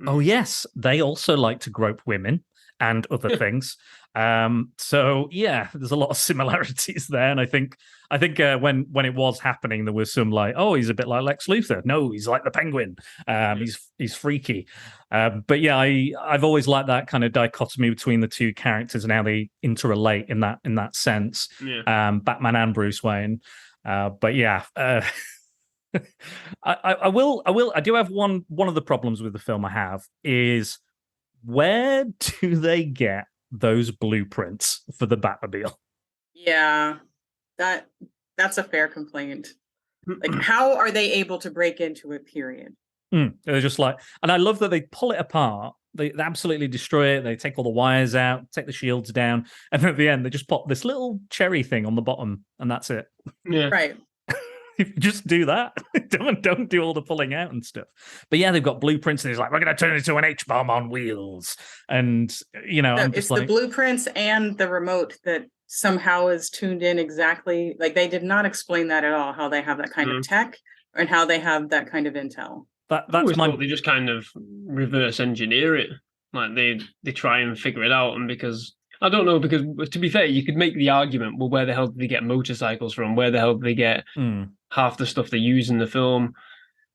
oh yes, they also like to grope women and other things. So yeah, there's a lot of similarities there, and I think when it was happening, there was some like, oh, he's a bit like Lex Luthor. No, he's like the Penguin. He's freaky. But yeah, I've always liked that kind of dichotomy between the two characters and how they interrelate in that sense. Yeah. Batman and Bruce Wayne. But yeah. I do have one of the problems with the film I have is, where do they get those blueprints for the Batmobile? Yeah, that's a fair complaint. Like, how are they able to break into it, period? They're just like, and I love that they pull it apart. They absolutely destroy it. They take all the wires out, take the shields down, and at the end they just pop this little cherry thing on the bottom, and that's it. Yeah, right. Just do that. don't do all the pulling out and stuff. But yeah, they've got blueprints, and he's like, "We're going to turn it into an H-bomb on wheels." And I'm just it's the blueprints and the remote that somehow is tuned in exactly. Like, they did not explain that at all. How they have that kind of tech and how they have that kind of intel. That's they just kind of reverse engineer it. Like they try and figure it out, and because I don't know, because to be fair, you could make the argument, well, where the hell did they get motorcycles from? Where the hell did they get half the stuff they use in the film?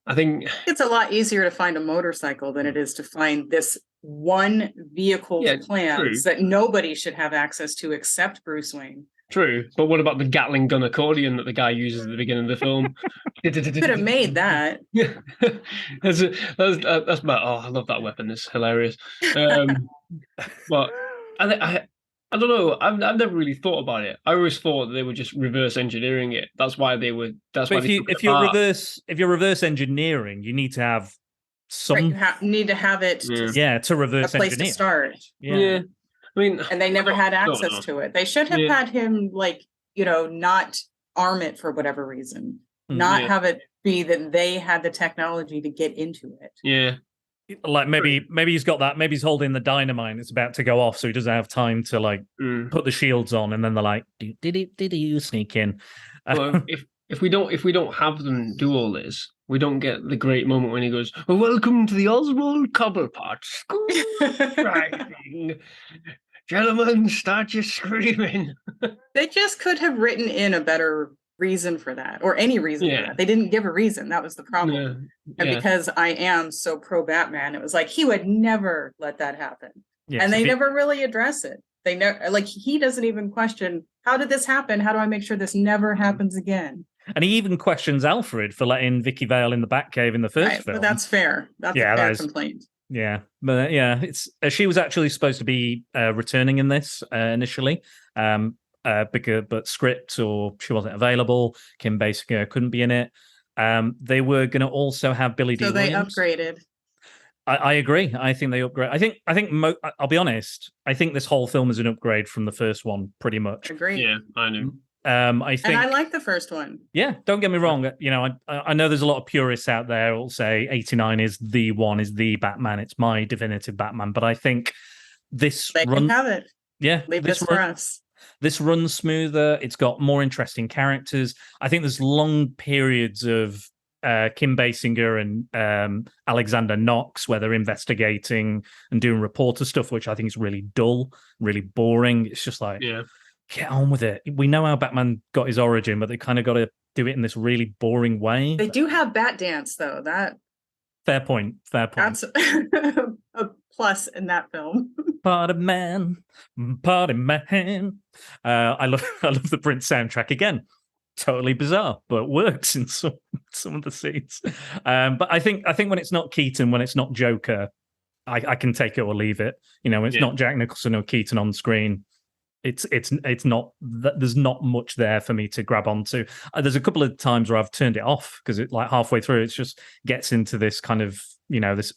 I think it's a lot easier to find a motorcycle than it is to find this one vehicle plans that nobody should have access to except Bruce Wayne. True, but what about the Gatling gun accordion that the guy uses at the beginning of the film? Could have made that. Yeah, that's my. Oh, I love that weapon. It's hilarious. But I don't know. I've never really thought about it. I always thought they were just reverse engineering it. That's why they were. That's But why if they you took it apart. if you're reverse engineering, you need to have Right, some you need to have it Yeah. to a reverse place to engineer. start. Yeah. I mean, And they never had I don't access know. to it. They should have Yeah. had him, like, not arm it for whatever reason, Mm. not Yeah. have it be that they had the technology to get into it. Yeah. Like maybe he's got that. Maybe he's holding the dynamite and it's about to go off, so he doesn't have time to like Mm. put the shields on, and then they're like, did you sneak in? Well, if we don't have them do all this, we don't get the great moment when he goes, well, "Welcome to the Oswald Cobblepot School Driving. Gentlemen, start your screaming." They just could have written in a better reason for that, or any reason for Yeah. that. They didn't give a reason. That was the problem. And Yeah. because I am so pro Batman, it was like he would never let that happen. Yes, And they if he- never really address it. They never, like, he doesn't even question, how did this happen? How do I make sure this never happens again? And he even questions Alfred for letting Vicky Vale in the Batcave in the first Right, film. but that's fair. That's Yeah, a fair that is- complaint. Yeah, but it's she was actually supposed to be returning in this initially, but script or she wasn't available. Kim Basinger couldn't be in it. They were going to also have Billy D. So they Williams. upgraded. I agree. I think they upgrade. I think. I'll be honest. I think this whole film is an upgrade from the first one, pretty much. Agreed. Yeah, I know. I think. And I like the first one. Yeah, don't get me wrong. I know there's a lot of purists out there who'll say 89 is the one, is the Batman. It's my definitive Batman. But I think this They can have it. yeah, Leave this for us. This runs smoother. It's got more interesting characters. I think there's long periods of Kim Basinger and Alexander Knox where they're investigating and doing reporter stuff, which I think is really dull, really boring. It's just like, get on with it. We know how Batman got his origin, but they kind of got to do it in this really boring way. They do have Bat Dance, though. Fair point. That's a plus in that film. Party man. I love the Prince soundtrack again. Totally bizarre, but works in some of the scenes. But I think when it's not Keaton, when it's not Joker, I can take it or leave it. It's not Jack Nicholson or Keaton on screen. It's not that there's not much there for me to grab onto. There's a couple of times where I've turned it off because it like halfway through it just gets into this kind of this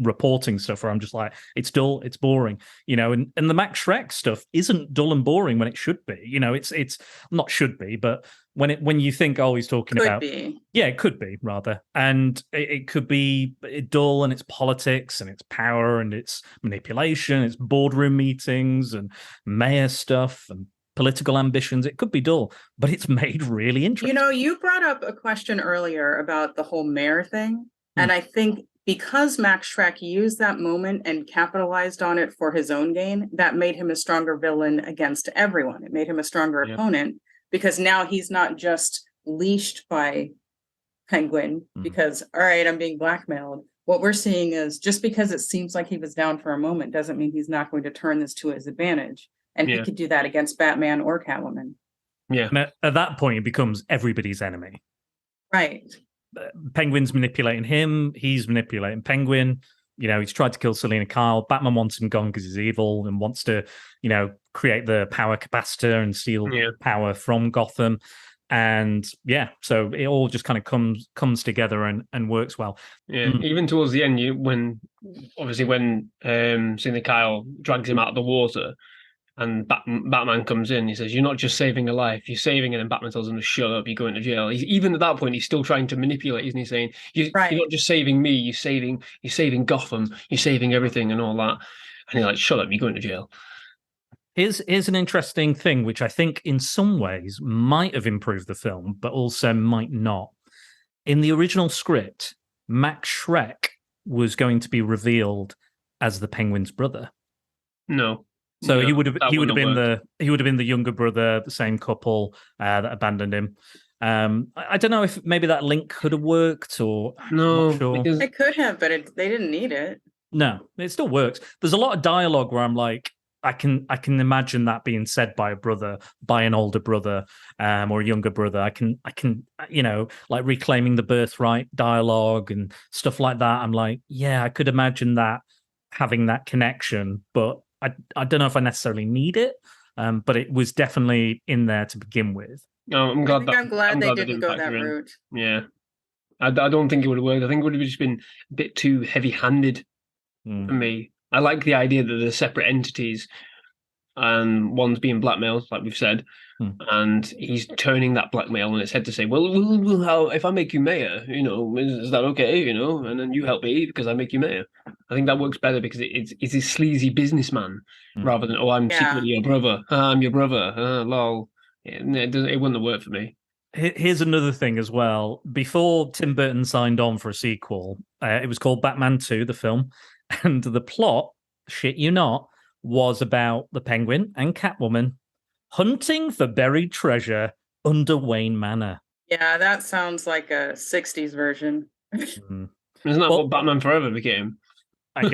reporting stuff where I'm just like, it's dull, it's boring, and the Max Schreck stuff isn't dull and boring when it should be. It's not should be, but when you think, oh, he's talking about it could be rather, and it could be dull, and it's politics and it's power and it's manipulation, it's boardroom meetings and mayor stuff and political ambitions. It could be dull, but it's made really interesting. You brought up a question earlier about the whole mayor thing, and I think because Max Schreck used that moment and capitalized on it for his own gain, that made him a stronger villain against everyone. It made him a stronger opponent because now he's not just leashed by Penguin because, all right, I'm being blackmailed. What we're seeing is just because it seems like he was down for a moment doesn't mean he's not going to turn this to his advantage. And he could do that against Batman or Catwoman. Yeah. And at that point, it becomes everybody's enemy. Right. Penguin's manipulating him. He's manipulating Penguin. He's tried to kill Selena Kyle. Batman wants him gone because he's evil and wants to, create the power capacitor and steal power from Gotham. And so it all just kind of comes together and works well. Yeah, even towards the end, when Selena Kyle drags him out of the water, and Batman comes in, he says, "You're not just saving a life, you're saving it." And Batman tells him to shut up, you're going to jail. Even at that point, he's still trying to manipulate, isn't he? Saying, you're not just saving me, you're saving Gotham, you're saving everything and all that. And he's like, "Shut up, you're going to jail." Here's an interesting thing, which I think in some ways might have improved the film, but also might not. In the original script, Max Schreck was going to be revealed as the Penguin's brother. No. So he would have been the younger brother, the same couple that abandoned him. I don't know if maybe that link could have worked or no. Sure. It could have, but they didn't need it. No, it still works. There's a lot of dialogue where I'm like, I can imagine that being said by a brother, by an older brother, or a younger brother. I can like reclaiming the birthright dialogue and stuff like that. I'm like, yeah, I could imagine that having that connection, but I don't know if I necessarily need it, but it was definitely in there to begin with. No, I'm glad they that didn't go that factor in. route. Yeah. I don't think it would have worked. I think it would have just been a bit too heavy-handed for me. I like the idea that they're separate entities, and one's being blackmailed, like we've said, and he's turning that blackmail on its head to say, well, how, if I make you mayor, is that okay, and then you help me because I make you mayor. I think that works better because it's a sleazy businessman rather than, I'm secretly your brother. I'm your brother. Lol. It wouldn't have worked for me. Here's another thing as well. Before Tim Burton signed on for a sequel, it was called Batman 2, the film, and the plot, shit you not, was about the Penguin and Catwoman hunting for buried treasure under Wayne Manor. Yeah, that sounds like a 60s version. Isn't that what Batman Forever became? I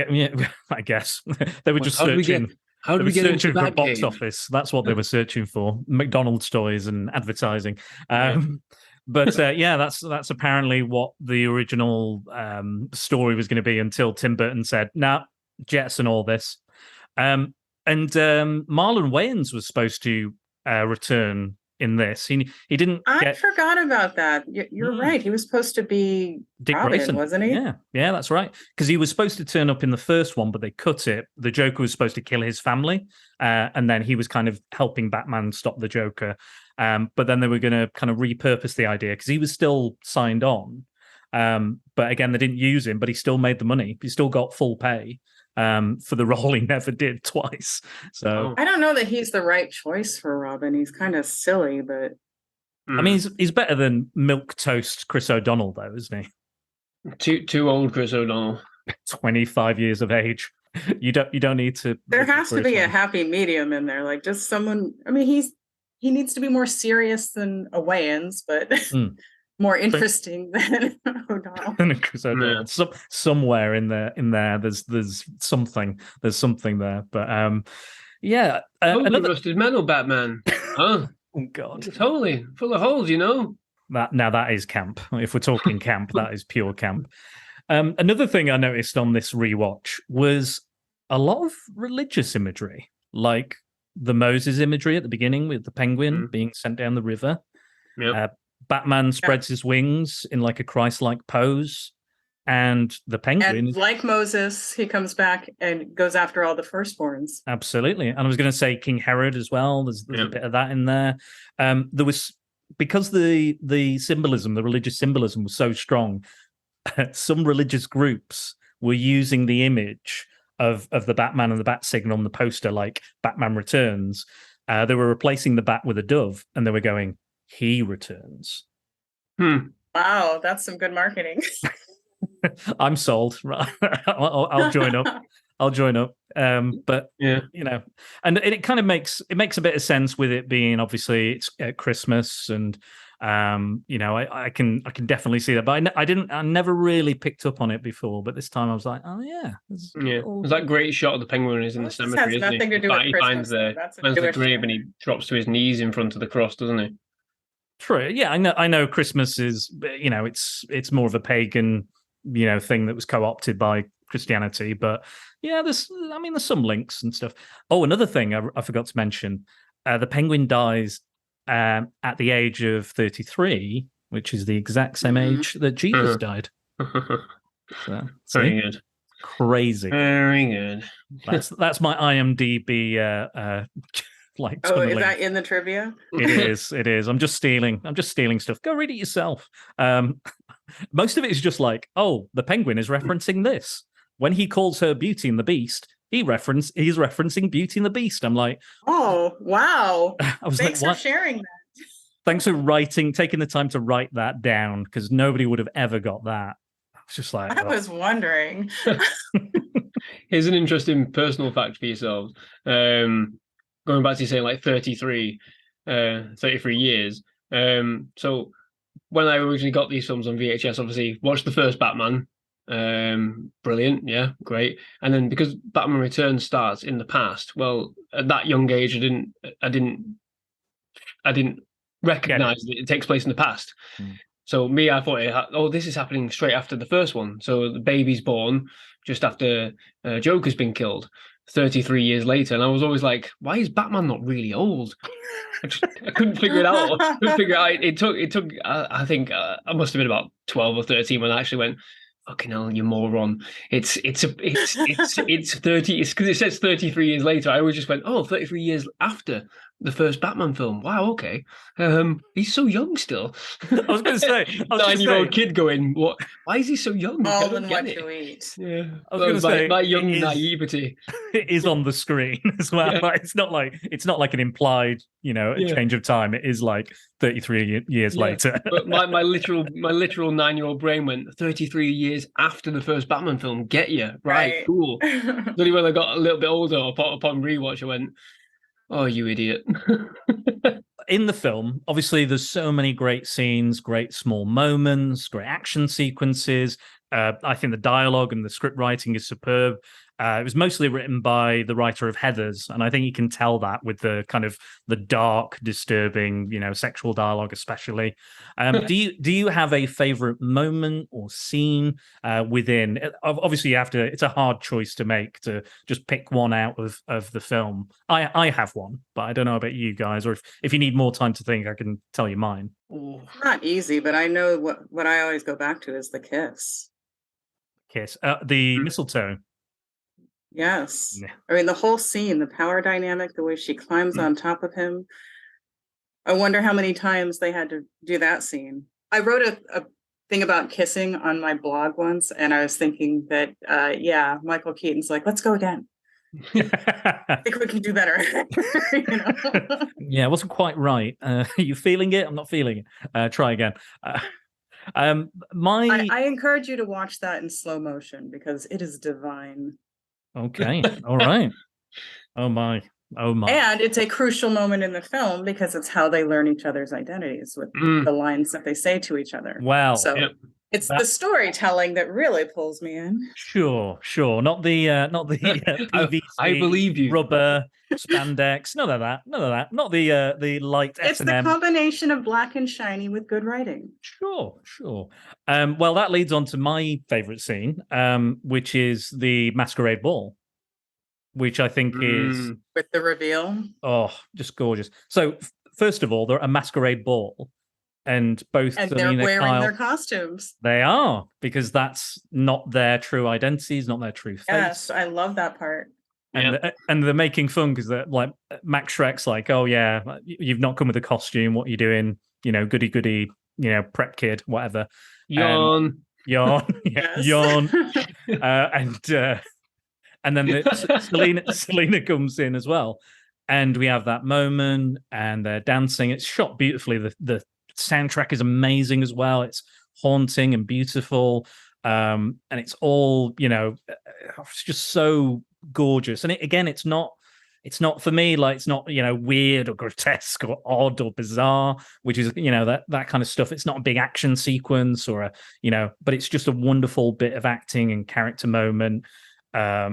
guess. They were just searching. How do we get into the box office? That's what they were searching for. McDonald's toys and advertising. But that's apparently what the original story was going to be until Tim Burton said, "Nah, jetson all this." And Marlon Wayans was supposed to return in this. He didn't. I forgot about that. You're right. He was supposed to be Dick Robin, Grayson, wasn't he? Yeah, that's right. Because he was supposed to turn up in the first one, but they cut it. The Joker was supposed to kill his family, and then he was kind of helping Batman stop the Joker. But then they were going to kind of repurpose the idea because he was still signed on. But again, they didn't use him, but he still made the money. He still got full pay for the role he never did twice. So I don't know that he's the right choice for Robin. He's kind of silly, but I mean, he's better than milk toast Chris O'Donnell, though, isn't he? Too old, Chris O'Donnell. 25 years of age. You don't need to. There has to be a happy medium in there, like just someone. I mean, he needs to be more serious than a Wayans, but more interesting than O'Donnell. Chris O'Donnell. Somewhere in there, there's something. There's something there, but another rusted metal Batman. Huh? Oh God, it's totally full of holes, That is camp. If we're talking camp, that is pure camp. Another thing I noticed on this rewatch was a lot of religious imagery, like the Moses imagery at the beginning with the penguin being sent down the river. Yep. Batman spreads his wings in like a Christ-like pose, and the penguin, and like Moses, he comes back and goes after all the firstborns. Absolutely, and I was going to say King Herod as well. There's a bit of that in there. There was, because the symbolism, the religious symbolism, was so strong. Some religious groups were using the image of the Batman and the bat signal on the poster, like Batman Returns. They were replacing the bat with a dove, and they were going, "He returns." Wow, that's some good marketing. I'm sold. I'll join up. I'll join up. But and it kind of makes a bit of sense with it being obviously it's at Christmas, and I can definitely see that. But I never really picked up on it before. But this time I was like, oh yeah, There's that great shot of the penguin is in the cemetery. Has nothing to do with Christmas. Finds the grave and he drops to his knees in front of the cross, doesn't he? True. Yeah, I know. Christmas is it's more of a pagan thing that was co-opted by Christianity, but there's some links and stuff. Oh, another thing I forgot to mention: the penguin dies at the age of 33, which is the exact same age that Jesus died. So, very good, crazy, very good. That's my IMDb. Is that in the trivia? It is. I'm just stealing stuff. Go read it yourself. Most of it is just like, oh, the penguin is referencing this. When he calls her Beauty and the Beast, he's referencing Beauty and the Beast. I'm like, oh, wow. Thanks for sharing that. Thanks for taking the time to write that down, because nobody would have ever got that. I was just like, I was wondering. Here's an interesting personal fact for yourselves. Going back to saying like 33 years. So when I originally got these films on VHS, obviously watched the first Batman. Brilliant, yeah, great. And then because Batman Returns starts in the past, well, at that young age, I didn't recognize that it takes place in the past. So I thought, this is happening straight after the first one. So the baby's born just after Joker's been killed. 33 years later, and I was always like, why is Batman not really old? I couldn't figure it out. I couldn't figure it out. It took. I think I must have been about 12 or 13 when I actually went, fucking hell, you moron! It's 30. It's because it says 33 years later. I always just went, oh, 33 years after the first Batman film. Wow, okay. He's so young still. I was going to say, 9-year-old kid going, what? Why is he so young? I All don't in get what it. you eat. Yeah, I was going to say, my young it is- naivety. it is on the screen as well. Yeah. Like, it's not like an implied, a Yeah. change of time. It is like 33 years Yeah, later. But my literal 9-year-old brain went 33 years after the first Batman film. Get you right, cool. Only when I got a little bit older upon rewatch, I went, "Oh, you idiot!" In the film, obviously, there's so many great scenes, great small moments, great action sequences. I think the dialogue and the script writing is superb. It was mostly written by the writer of Heathers, and I think you can tell that with the kind of the dark, disturbing, sexual dialogue, especially. Do you have a favorite moment or scene within? Obviously, you have to. It's a hard choice to make to just pick one out of the film. I have one, but I don't know about you guys, or if you need more time to think, I can tell you mine. Not easy, but I know what I always go back to is the kiss. Kiss, the mistletoe. Yes. Yeah. I mean, the whole scene, the power dynamic, the way she climbs on top of him. I wonder how many times they had to do that scene. I wrote a thing about kissing on my blog once, and I was thinking that, Michael Keaton's like, let's go again. I think we can do better. Yeah, it wasn't quite right. Are you feeling it? I'm not feeling it. Try again. I encourage you to watch that in slow motion because it is divine. Okay. All right. Oh my. And it's a crucial moment in the film because it's how they learn each other's identities with the lines that they say to each other. Wow. So it's the storytelling that really pulls me in. Sure. Not the PVC, I believe you. Rubber, spandex. None of that. Not the light It's S&M. the combination of black and shiny with good writing. Sure. Well, that leads on to my favorite scene, which is the masquerade ball, which I think is with the reveal. Oh, just gorgeous. So, first of all, they're a masquerade ball, and they're wearing their costumes. They are, because that's not their true identities, not their true face. Yes, I love that part. And they're making fun because they're like Max Shrek's like, oh yeah, you've not come with a costume. What are you doing? Goody, prep kid, whatever. Yawn. Yawn. And then Selena comes in as well. And we have that moment and they're dancing. It's shot beautifully. The soundtrack is amazing as well. It's haunting and beautiful. And it's all, it's just so gorgeous. And it's not for me, like, it's not, weird or grotesque or odd or bizarre, which is, that kind of stuff. It's not a big action sequence or but it's just a wonderful bit of acting and character moment. I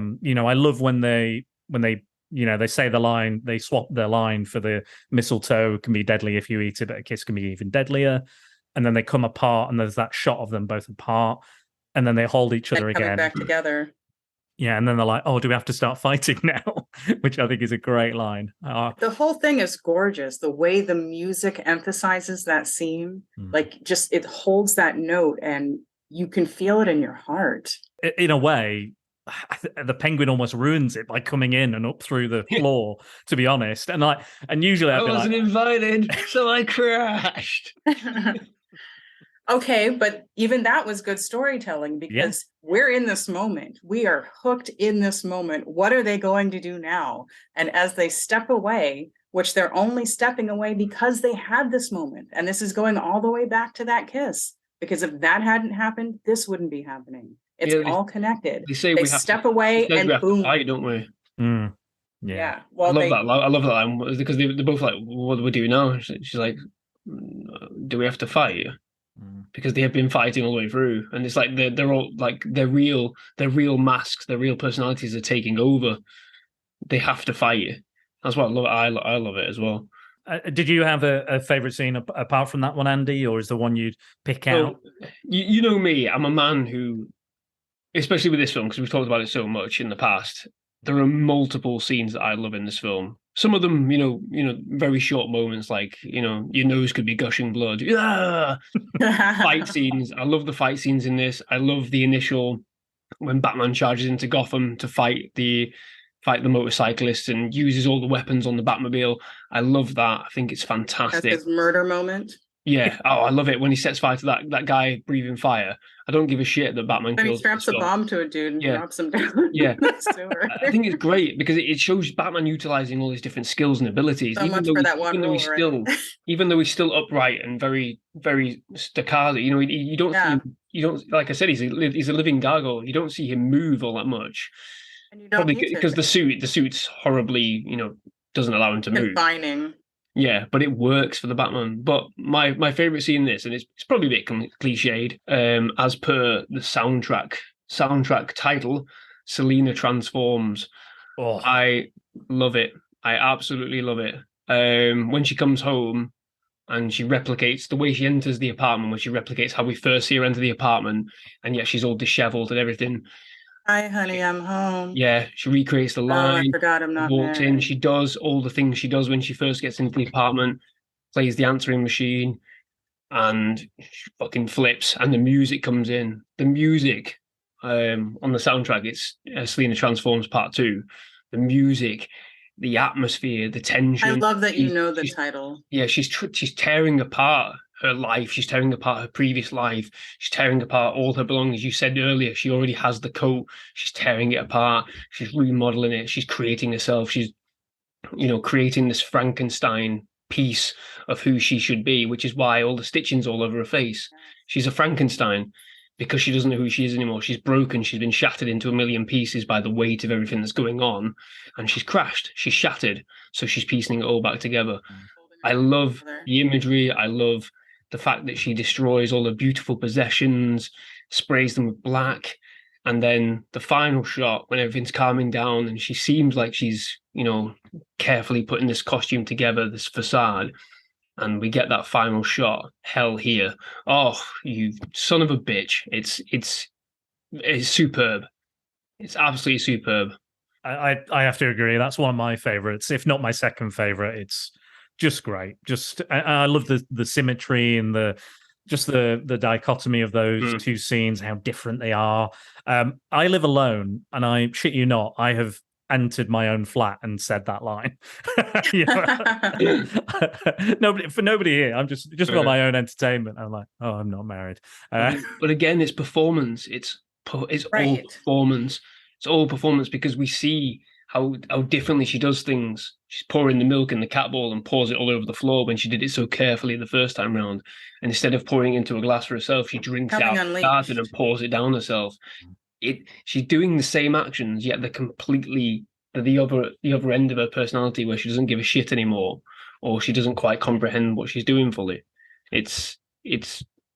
love when they say the line, they swap their line for the mistletoe can be deadly if you eat it, but a kiss can be even deadlier. And then they come apart and there's that shot of them both apart and then they hold each other again. Back together. Yeah, and then they're like, oh, do we have to start fighting now? Which I think is a great line. The whole thing is gorgeous. The way the music emphasizes that scene, it holds that note and you can feel it in your heart. In a way, the penguin almost ruins it by coming in and up through the floor, to be honest. And usually I wasn't invited, so I crashed. Okay, but even that was good storytelling because we're in this moment. We are hooked in this moment. What are they going to do now? And as they step away, which they're only stepping away because they had this moment. And this is going all the way back to that kiss. Because if that hadn't happened, this wouldn't be happening. It's all connected. They step away and boom. Fight, don't we? Yeah. Well, I love that line because they're both like, what do we do now? She's like, do we have to fight? Because they have been fighting all the way through, and it's like they're all like their real masks, their real personalities are taking over. They have to fight. That's what I love. I love it as well. Did you have a favorite scene apart from that one, Andy, or is the one you'd pick out? You know me, I'm a man who, especially with this film, because we've talked about it so much in the past, there are multiple scenes that I love in this film. Some of them, very short moments, like your nose could be gushing blood. Yeah, fight scenes. I love the fight scenes in this. I love the initial when Batman charges into Gotham to fight the motorcyclists and uses all the weapons on the Batmobile. I love that. I think it's That's fantastic. his murder moment. Yeah. Oh, I love it when he sets fire to that guy breathing fire. I don't give a shit that Batman Then he kills straps a himself. bomb to a dude and Yeah. drops him down Yeah. the sewer. I think it's great because it shows Batman utilizing all these different skills and abilities. So much for that one rule, Even though he's still upright and very, very staccato, you don't see him. You don't, like I said, he's a living gargoyle. You don't see him move all that much. And you don't Probably need to. because the suit's horribly, doesn't allow him to move. Confining. Yeah, but it works for the Batman. But my favorite scene in this, and it's probably a bit cliched, as per the soundtrack title, Selina transforms. Oh. I love it. I absolutely love it. When she comes home and she replicates the way she enters the apartment, when she replicates how we first see her enter the apartment, and yet she's all disheveled and everything. Hi, honey, I'm home. Yeah, she recreates the line. I forgot I'm not walks in. married. She does all the things she does when she first gets into the apartment, plays the answering machine, and she fucking flips. And the music comes in. The music on the soundtrack, it's Selina Transforms Part 2. The music, the atmosphere, the tension. I love that you know the title. Yeah, she's tearing apart her life. She's tearing apart her previous life. She's tearing apart all her belongings. You said earlier, she already has the coat. She's tearing it apart. She's remodeling it. She's creating herself. She's, creating this Frankenstein piece of who she should be, which is why all the stitching's all over her face. She's a Frankenstein because she doesn't know who she is anymore. She's broken. She's been shattered into a million pieces by the weight of everything that's going on. And she's crashed. She's shattered. So she's piecing it all back together. I love the imagery. I love the fact that she destroys all the beautiful possessions, sprays them with black. And then the final shot when everything's calming down and she seems like she's, carefully putting this costume together, this facade. And we get that final shot. Hell here. Oh, you son of a bitch. It's superb. It's absolutely superb. I have to agree. That's one of my favorites, if not my second favorite. It's just great. I love the symmetry and the dichotomy of those two scenes, how different they are. I live alone, and I shit you not, I have entered my own flat and said that line. Nobody here. I'm just for my own entertainment. I'm like, oh, I'm not married. But again, it's performance. It's right. all performance. It's all performance because we see how differently she does things. She's pouring the milk in the cat bowl and pours it all over the floor when she did it so carefully the first time round. And instead of pouring into a glass for herself, she drinks out of the garden and pours it down herself. She's doing the same actions, yet they're completely the other end of her personality, where she doesn't give a shit anymore, or she doesn't quite comprehend what she's doing fully. It's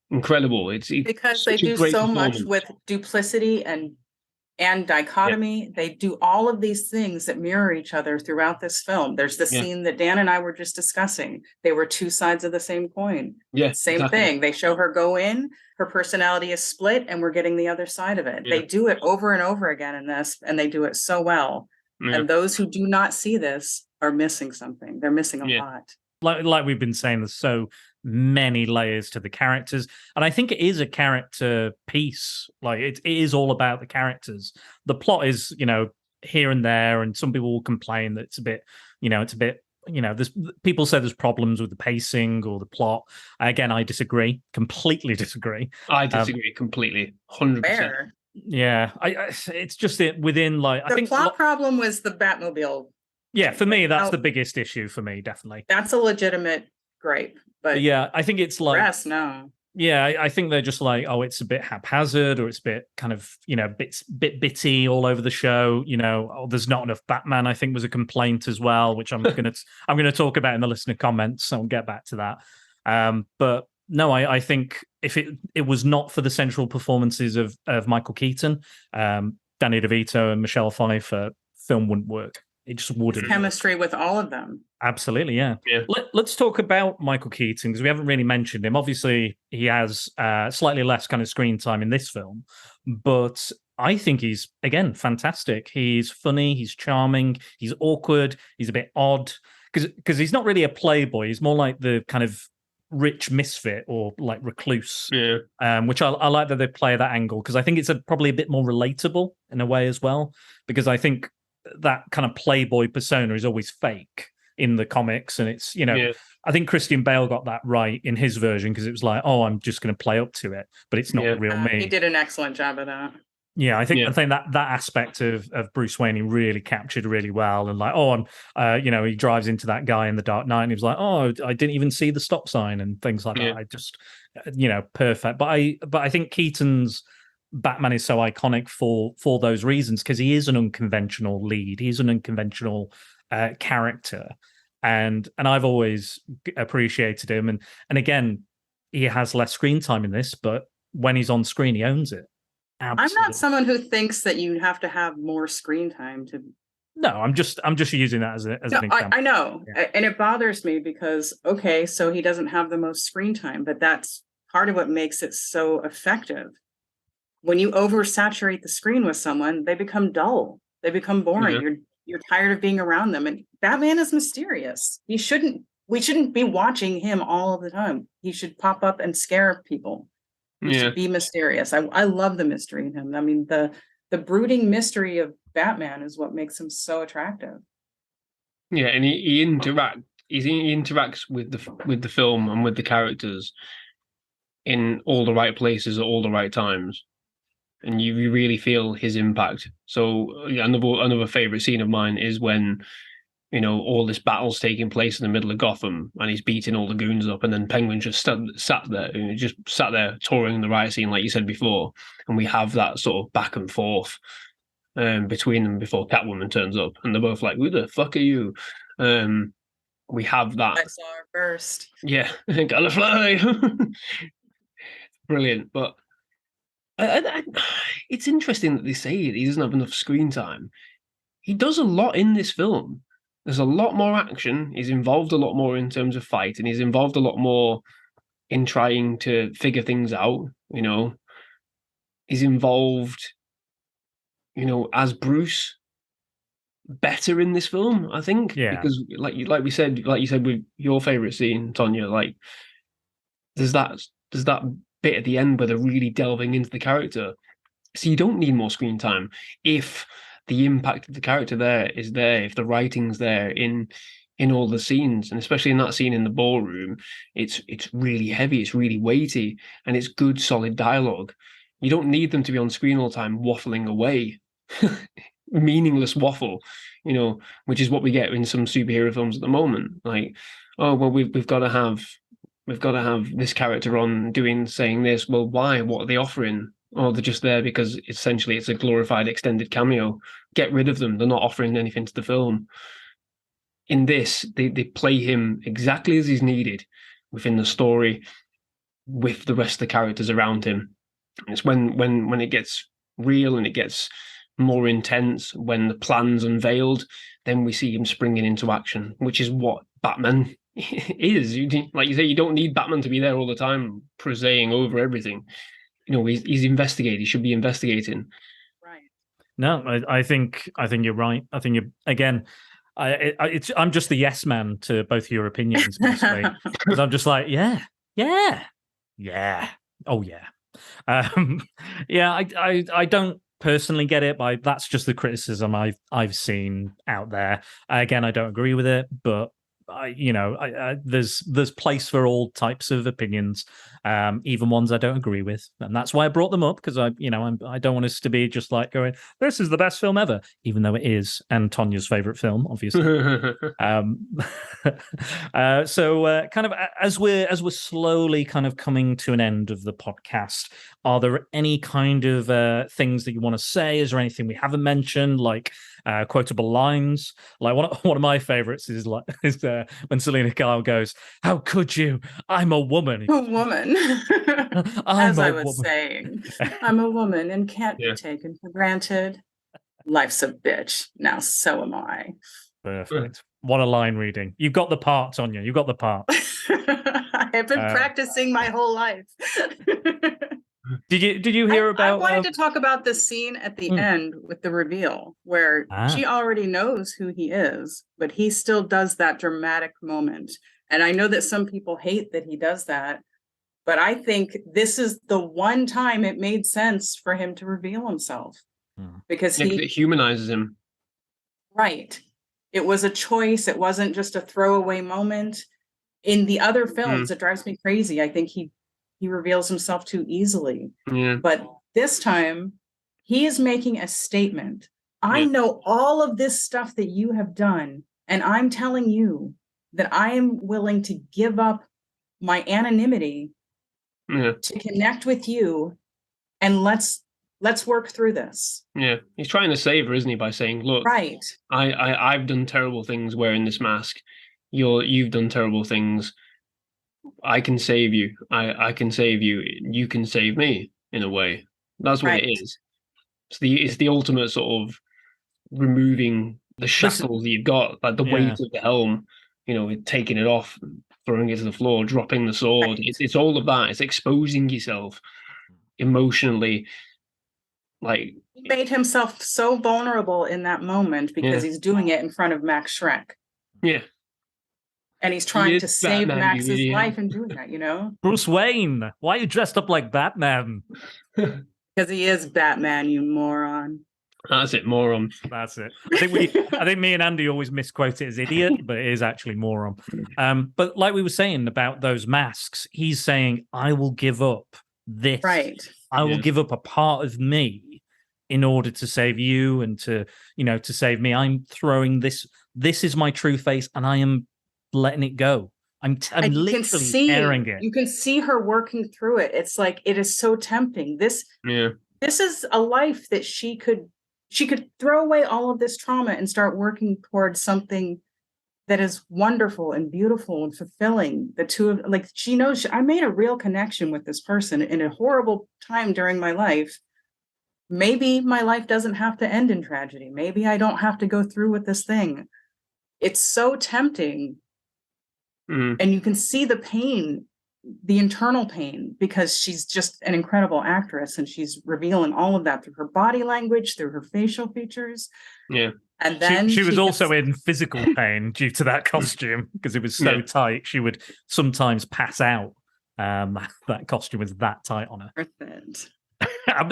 incredible. It's because they do so much with duplicity and dichotomy. Yeah. They do all of these things that mirror each other throughout this film. There's the scene that Dan and I were just discussing. They were two sides of the same coin. Yeah, same thing. They show her go in, her personality is split, and we're getting the other side of it. Yeah. They do it over and over again in this, and they do it so well. Yeah. And those who do not see this are missing something. They're missing a lot. Like we've been saying, there's so many layers to the characters, and I think it is a character piece. Like it is all about the characters. The plot is, here and there, and some people will complain that it's a bit, there's people say there's problems with the pacing or the plot. Again, I disagree. Completely disagree. I disagree completely. 100%. Yeah, it's just within I think the plot problem was the Batmobile. Yeah, for me, that's the biggest issue for me, definitely. That's a legitimate gripe, but yeah, I think it's rest, no. Yeah, I think they're just like, oh, it's a bit haphazard, or it's a bit kind of, bit bitty all over the show. There's not enough Batman, I think, was a complaint as well, which I'm gonna talk about in the listener comments, so I'll get back to that. But no, I think if it was not for the central performances of Michael Keaton, Danny DeVito and Michelle Pfeiffer, film wouldn't work. It just wouldn't. Chemistry with all of them. Absolutely, yeah. Let's talk about Michael Keaton, because we haven't really mentioned him. Obviously, he has slightly less kind of screen time in this film, but I think he's, again, fantastic. He's funny, he's charming, he's awkward, he's a bit odd. Because he's not really a playboy. He's more like the kind of rich misfit or like recluse. Yeah. Which I like that they play that angle, because I think it's probably a bit more relatable in a way as well. Because I think that kind of playboy persona is always fake in the comics. And it's, Yeah. I think Christian Bale got that right in his version, because it was like, oh, I'm just going to play up to it, but it's not Yeah. the real me. He did an excellent job of that. Yeah, I think that aspect of Bruce Wayne he really captured really well, and like, oh, I'm, he drives into that guy in the Dark Knight, and he was like, oh, I didn't even see the stop sign and things like that. I just, perfect. But I think Keaton's Batman is so iconic for those reasons, because he is an unconventional lead, he's an unconventional character, and I've always appreciated him, and again, he has less screen time in this, but when he's on screen, he owns it. Absolutely. I'm not someone who thinks that you have to have more screen time to. No, I'm just using that as an example. I know, and it bothers me because okay, so he doesn't have the most screen time, but that's part of what makes it so effective. When you oversaturate the screen with someone, they become dull, they become boring. Yeah. You're tired of being around them, and Batman is mysterious. We shouldn't be watching him all of the time. He should pop up and scare people. He should be mysterious. I love the mystery in him. I mean, the brooding mystery of Batman is what makes him so attractive. Yeah, and he interacts with the film and with the characters in all the right places at all the right times, and you really feel his impact. So another favorite scene of mine is when all this battle's taking place in the middle of Gotham, and he's beating all the goons up, and then Penguin just sat there touring the riot scene, like you said before, and we have that sort of back and forth between them before Catwoman turns up, and they're both like, "Who the fuck are you?" We have that. I saw her first. Yeah, gotta fly. Brilliant, but it's interesting that they say he doesn't have enough screen time. He does a lot in this film. There's a lot more action. He's involved a lot more in terms of fight, and he's involved a lot more in trying to figure things out. He's involved, as Bruce, better in this film, I think. Yeah. Because like you said with your favorite scene, Tonya, like there's that bit at the end where they're really delving into the character. So you don't need more screen time if the impact of the character is there, if the writing's there in all the scenes, and especially in that scene in the ballroom, it's really heavy, it's really weighty, and it's good, solid dialogue. You don't need them to be on screen all the time waffling away. Meaningless waffle, which is what we get in some superhero films at the moment. Like, oh well, we've got to have this character on saying this. Well, why? What are they offering? Oh, they're just there because essentially it's a glorified extended cameo. Get rid of them. They're not offering anything to the film. In this, they play him exactly as he's needed within the story with the rest of the characters around him. It's when it gets real and it gets more intense, when the plan's unveiled, then we see him springing into action, which is what Batman is. Like you say, you don't need Batman to be there all the time, prosaiing over everything. He's investigating. He should be investigating. Right. No, I think you're right. I think you're, again, I'm just the yes man to both your opinions, mostly. Because I'm just like, yeah, oh yeah. I don't personally get it, but that's just the criticism I've seen out there. Again, I don't agree with it, but there's place for all types of opinions, even ones I don't agree with, and that's why I brought them up, because I don't want us to be just like going, this is the best film ever, even though it is, and Tonya's favorite film, obviously. So kind of as we're slowly kind of coming to an end of the podcast, are there any kind of things that you want to say? Is there anything we haven't mentioned, like quotable lines? Like one of my favorites is when Selena Kyle goes, "How could you? I'm a woman." A woman. As I was saying, I'm a woman and can't be taken for granted. Life's a bitch. Now so am I. Perfect. What a line reading. You've got the part, Tonya. You've got the part. I have been practicing my whole life. Did you hear I about? wanted to talk about the scene at the end with the reveal where she already knows who he is, but he still does that dramatic moment. And I know that some people hate that he does that, but I think this is the one time it made sense for him to reveal himself because it humanizes him. Right. It was a choice. It wasn't just a throwaway moment. In the other films, it drives me crazy. I think he reveals himself too easily. Yeah. But this time, he is making a statement. I know all of this stuff that you have done, and I'm telling you that I am willing to give up my anonymity to connect with you, and let's work through this. Yeah, he's trying to save her, isn't he, by saying, "Look, right, I've done terrible things wearing this mask. You've done terrible things. I can save you. I can save you. You can save me in a way." That's what it is. It's the ultimate sort of removing the shackles that you've got, like the weight of the helm. Taking it off, throwing it to the floor, dropping the sword. It's all of that. It's exposing yourself emotionally. Like, he made himself so vulnerable in that moment because he's doing it in front of Max Schreck. Yeah. And he's trying to save Max's life and doing that, Bruce Wayne, why are you dressed up like Batman? Because he is Batman, you moron. That's it, moron. That's it. I think me and Andy always misquote it as idiot, but it is actually moron. But like we were saying about those masks, he's saying, I will give up this. Right. I will give up a part of me in order to save you and to save me. I'm throwing this. This is my true face, and I am letting it go. I'm literally tearing it. You can see her working through it. It's like, it is so tempting. This is a life that she could throw away all of this trauma and start working towards something that is wonderful and beautiful and fulfilling. The two of, like, she knows I made a real connection with this person in a horrible time during my life. Maybe my life doesn't have to end in tragedy. Maybe I don't have to go through with this thing. It's so tempting. And you can see the pain, the internal pain, because she's just an incredible actress and she's revealing all of that through her body language, through her facial features. Yeah. And then she was also in physical pain due to that costume because it was so tight. She would sometimes pass out. That costume was that tight on her. Worth it.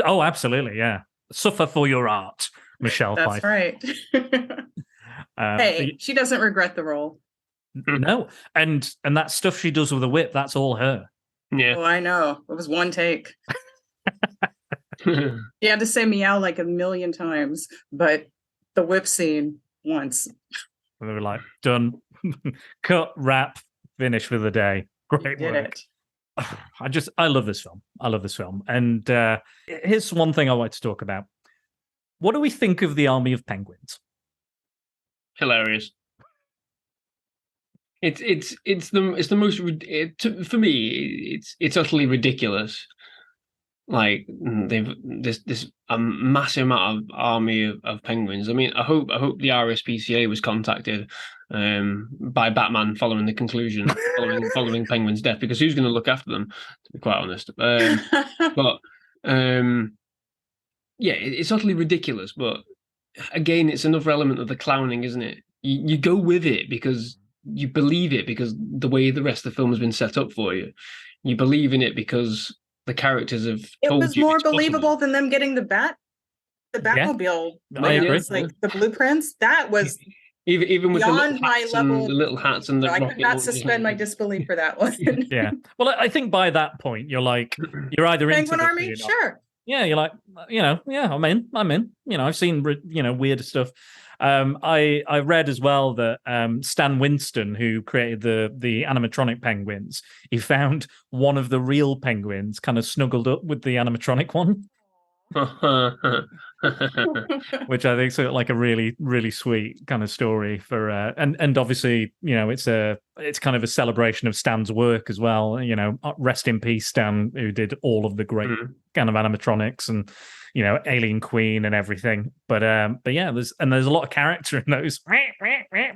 Oh, absolutely. Yeah. Suffer for your art, Michelle That's Pfeiffer. right. Hey, she doesn't regret the role. No, and that stuff she does with the whip, that's all her. Yeah. Oh, I know. It was one take. She had to say meow like 1,000,000 times, but the whip scene once. And they were like, done, cut, wrap, finish for the day. Great work. I love this film. I love this film. And here's one thing I want to talk about. What do we think of the Army of Penguins? Hilarious. It's the most for me. It's utterly ridiculous. Like, this a massive amount of army of penguins. I mean, I hope the RSPCA was contacted by Batman following the conclusion, following Penguin's death, because who's going to look after them? To be quite honest, but it's utterly ridiculous. But again, it's another element of the clowning, isn't it? You go with it because you believe it, because the way the rest of the film has been set up for you. You believe in it because the characters have told you. It was more believable than them getting the Batmobile. I agree. Like the blueprints. That was even with beyond my level. The little hats and the I could not suspend my disbelief for that one. Yeah. Well, I think by that point you're either Penguin into Army, sure. Yeah, you're like, I'm in. I've seen weird stuff. I read as well that Stan Winston, who created the animatronic penguins, he found one of the real penguins kind of snuggled up with the animatronic one. Which I think is like a really, really sweet kind of story for and obviously, it's kind of a celebration of Stan's work as well. Rest in peace, Stan, who did all of the great kind of animatronics and Alien Queen and everything. But yeah, there's a lot of character in those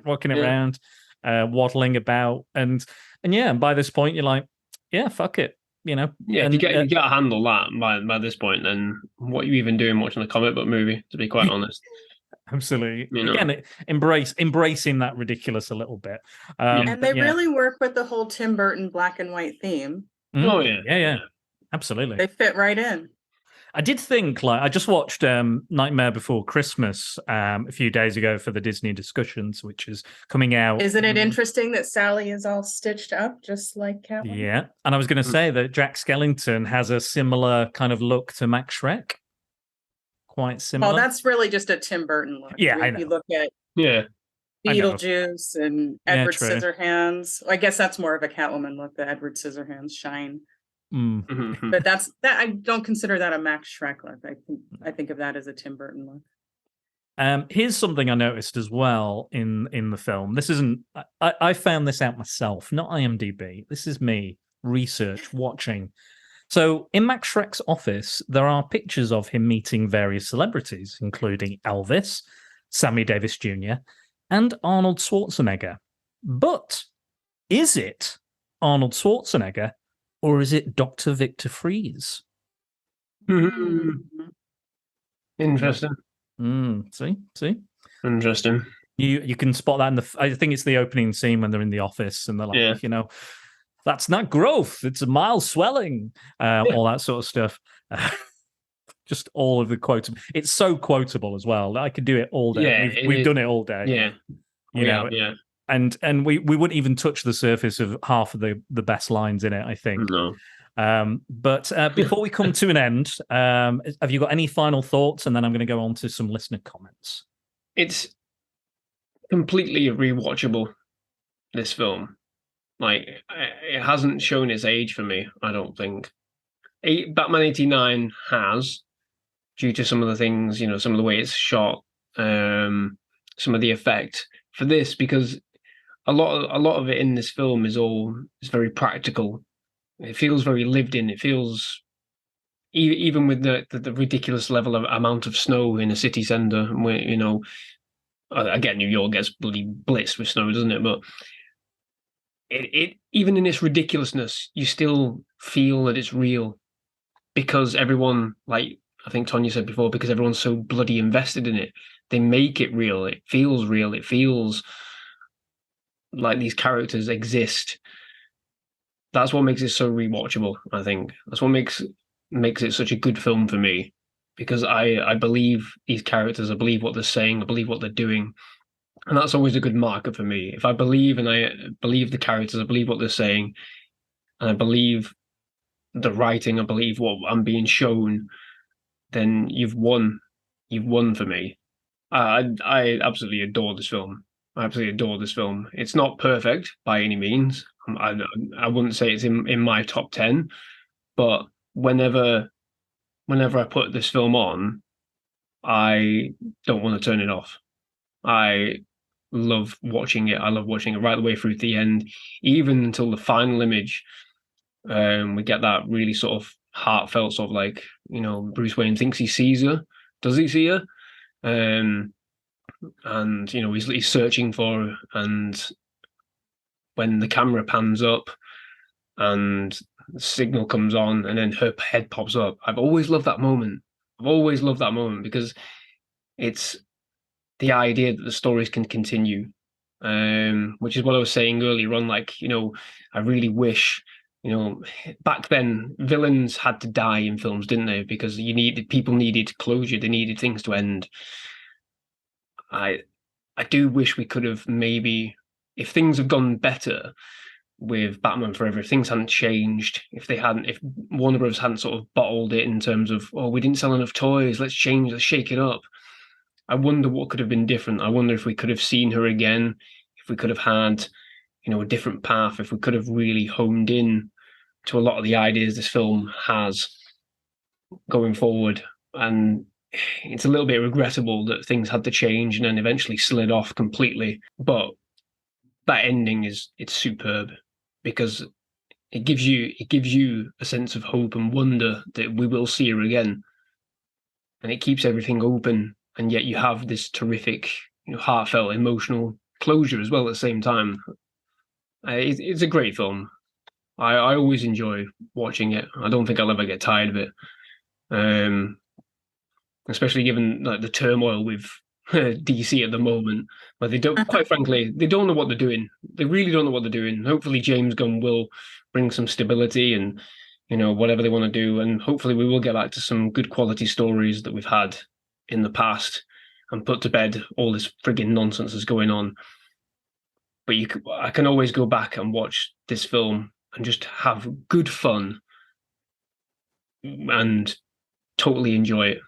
walking around, waddling about, and by this point you're like, yeah, fuck it. Yeah, and, if you get to handle that by this point, then what are you even doing watching a comic book movie? To be quite honest, absolutely. You know. Again, embracing that ridiculous a little bit. And they really work with the whole Tim Burton black and white theme. Oh yeah, yeah, absolutely. They fit right in. I did think, I just watched Nightmare Before Christmas a few days ago for the Disney discussions, which is coming out. Isn't it interesting that Sally is all stitched up just like Catwoman? Yeah, and I was going to say that Jack Skellington has a similar kind of look to Max Schreck. Quite similar. Well, that's really just a Tim Burton look. Yeah, I know. If you look at Beetlejuice and Edward Scissorhands, I guess that's more of a Catwoman look, the Edward Scissorhands shine. But that I don't consider that a Max Schreck look. I think of that as a Tim Burton look. Here's something I noticed as well in the film. This isn't. I found this out myself, not IMDb. This is me research watching. So in Max Schreck's office, there are pictures of him meeting various celebrities, including Elvis, Sammy Davis Jr., and Arnold Schwarzenegger. But is it Arnold Schwarzenegger? Or is it Dr. Victor Fries? Interesting. See? Interesting. You can spot that in I think it's the opening scene when they're in the office and they're like, that's not growth, it's a mild swelling, all that sort of stuff. Just all of the quotes. It's so quotable as well. I could do it all day. Yeah, we've done it all day. Yeah. You know. And we wouldn't even touch the surface of half of the best lines in it, I think. No. But before we come to an end, have you got any final thoughts? And then I'm going to go on to some listener comments. It's completely rewatchable, this film. Like, it hasn't shown its age for me, I don't think. Batman 89 has, due to some of the things, some of the way it's shot, some of the effect. For this, because a lot of it in this film is very practical. It feels very lived in. It feels even with the ridiculous level of amount of snow in a city centre, where again, New York gets bloody blitzed with snow, doesn't it? But it even in its ridiculousness, you still feel that it's real, because everyone, like I think Tonya said before, because everyone's so bloody invested in it, they make it real. It feels real. It feels like these characters exist. That's what makes it so rewatchable, I think. That's what makes it such a good film for me, because I believe these characters, I believe what they're saying, I believe what they're doing, and that's always a good marker for me. If I believe, and I believe the characters, I believe what they're saying, and I believe the writing, I believe what I'm being shown, then you've won. You've won for me. I absolutely adore this film. I absolutely adore this film. It's not perfect by any means. I wouldn't say it's in my top 10, but whenever I put this film on, I don't want to turn it off. I love watching it. I love watching it right the way through to the end, even until the final image. We get that really sort of heartfelt sort of like, Bruce Wayne thinks he sees her. Does he see her? And he's searching for her, and when the camera pans up and the signal comes on and then her head pops up, I've always loved that moment. Because it's the idea that the stories can continue, which is what I was saying earlier on. Like, I really wish, back then villains had to die in films, didn't they? Because people needed closure. They needed things to end. I do wish we could have, maybe, if things have gone better with Batman Forever, if things hadn't changed, if Warner Bros. Hadn't sort of bottled it in terms of, we didn't sell enough toys, let's shake it up. I wonder what could have been different. I wonder if we could have seen her again, if we could have had, a different path, if we could have really honed in to a lot of the ideas this film has going forward. And it's a little bit regrettable that things had to change and then eventually slid off completely. But that ending it's superb, because it gives you a sense of hope and wonder that we will see her again. And it keeps everything open, and yet you have this terrific, heartfelt, emotional closure as well at the same time. It's a great film. I always enjoy watching it. I don't think I'll ever get tired of it. Especially given like the turmoil with DC at the moment, where they don't, quite frankly, they don't know what they're doing. They really don't know what they're doing. Hopefully, James Gunn will bring some stability and whatever they want to do, and hopefully, we will get back to some good quality stories that we've had in the past and put to bed all this frigging nonsense that's going on. But I can always go back and watch this film and just have good fun and totally enjoy it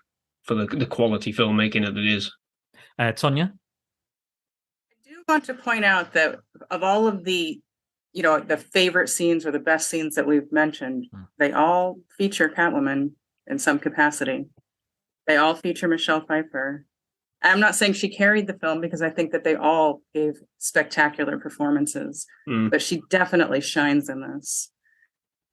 for the quality filmmaking that it is. Tonya? I do want to point out that of all of the, the favorite scenes or the best scenes that we've mentioned, they all feature Catwoman in some capacity. They all feature Michelle Pfeiffer. I'm not saying she carried the film because I think that they all gave spectacular performances, but she definitely shines in this.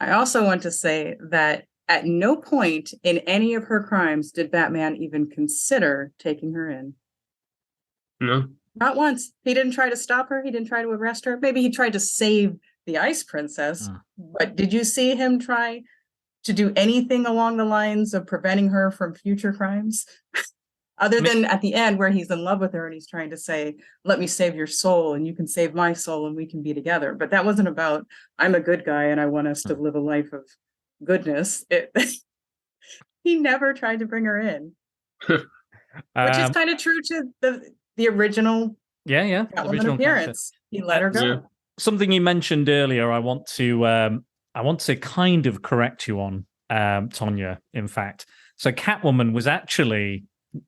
I also want to say that at no point in any of her crimes did Batman even consider taking her in. No. Not once. He didn't try to stop her. He didn't try to arrest her. Maybe he tried to save the Ice Princess. But did you see him try to do anything along the lines of preventing her from future crimes? Other than at the end where he's in love with her and he's trying to say, let me save your soul and you can save my soul and we can be together. But that wasn't about, I'm a good guy and I want us to live a life of goodness. He never tried to bring her in. Which is kind of true to the original original appearance. Concept. He let her go. Something you mentioned earlier, I want to kind of correct you on, Tonya, in fact. So Catwoman was actually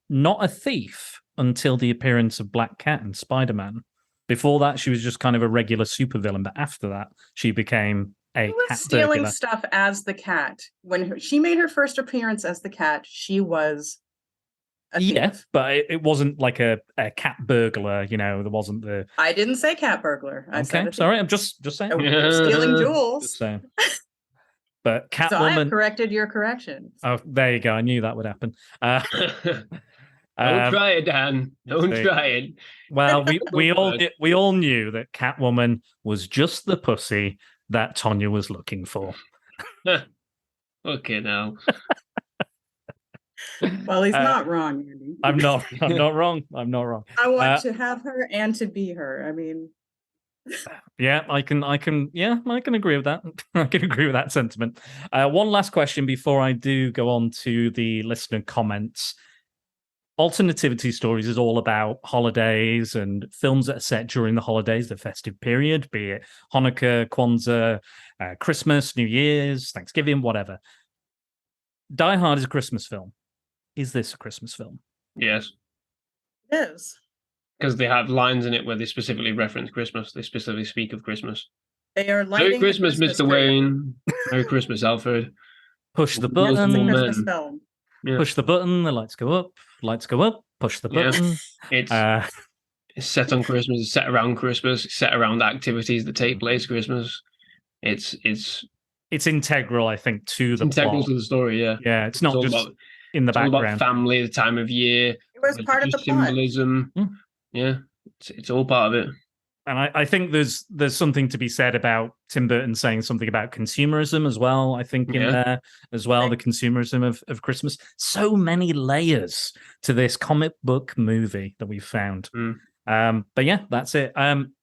not a thief until the appearance of Black Cat and Spider-Man. Before that, she was just kind of a regular supervillain, but after that, she became a cat stealing burglar. Stuff as the Cat. When she made her first appearance as the Cat, she was a thief. Yeah, but it wasn't like a cat burglar, there wasn't the... I didn't say cat burglar. I said sorry, I'm just saying. Stealing jewels. Just saying. But Catwoman... So I have corrected your correction. Oh, there you go. I knew that would happen. Don't try it, Dan. Don't try it. Well, we all knew that Catwoman was just the pussy that Tonya was looking for. Okay, now. Well, he's not wrong, Andy. I'm not wrong. I'm not wrong. I want to have her and to be her. I mean, yeah, I can agree with that. I can agree with that sentiment. One last question before I do go on to the listener comments. Alternativity Stories is all about holidays and films that are set during the holidays, the festive period, be it Hanukkah, Kwanzaa, Christmas, New Year's, Thanksgiving, whatever. Die Hard is a Christmas film. Is this a Christmas film? Yes. It is. Because they have lines in it where they specifically reference Christmas. They specifically speak of Christmas. They are Merry Christmas, Mr. tree. Wayne. Merry Christmas, Alfred. Push the button. Christmas film. Yeah. Push the button, the lights go up, push the button. Yeah. It's set on Christmas, it's set around Christmas, it's set around activities that take place Christmas. It's integral, I think, to the integral plot. to the story, yeah. Yeah, it's not just in the background. All background. about family, the time of year. It was part of the symbolism. plot. Yeah, it's all part of it. And I think there's something to be said about Tim Burton saying something about consumerism as well, I think, in there as well, the consumerism of Christmas. So many layers to this comic book movie that we've found. But yeah, that's it.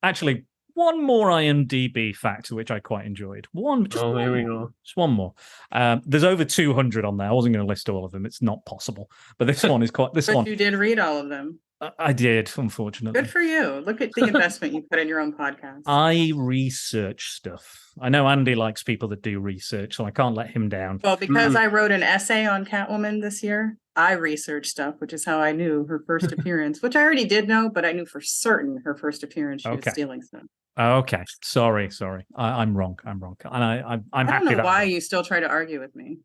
Actually, one more IMDb fact, which I quite enjoyed. Here we go. Just one more. There's over 200 on there. I wasn't going to list all of them. It's not possible. But this one is quite... But you did read all of them. I did, unfortunately. Good for you. Look at the investment you put in your own podcast. I research stuff. I know Andy likes people that do research, so I can't let him down. Well, because I wrote an essay on Catwoman this year, I researched stuff, which is how I knew her first appearance, which I already did know, but I knew for certain her first appearance she was stealing stuff. Okay, sorry. I'm wrong. And I'm I happy. don't know why you still try to argue with me.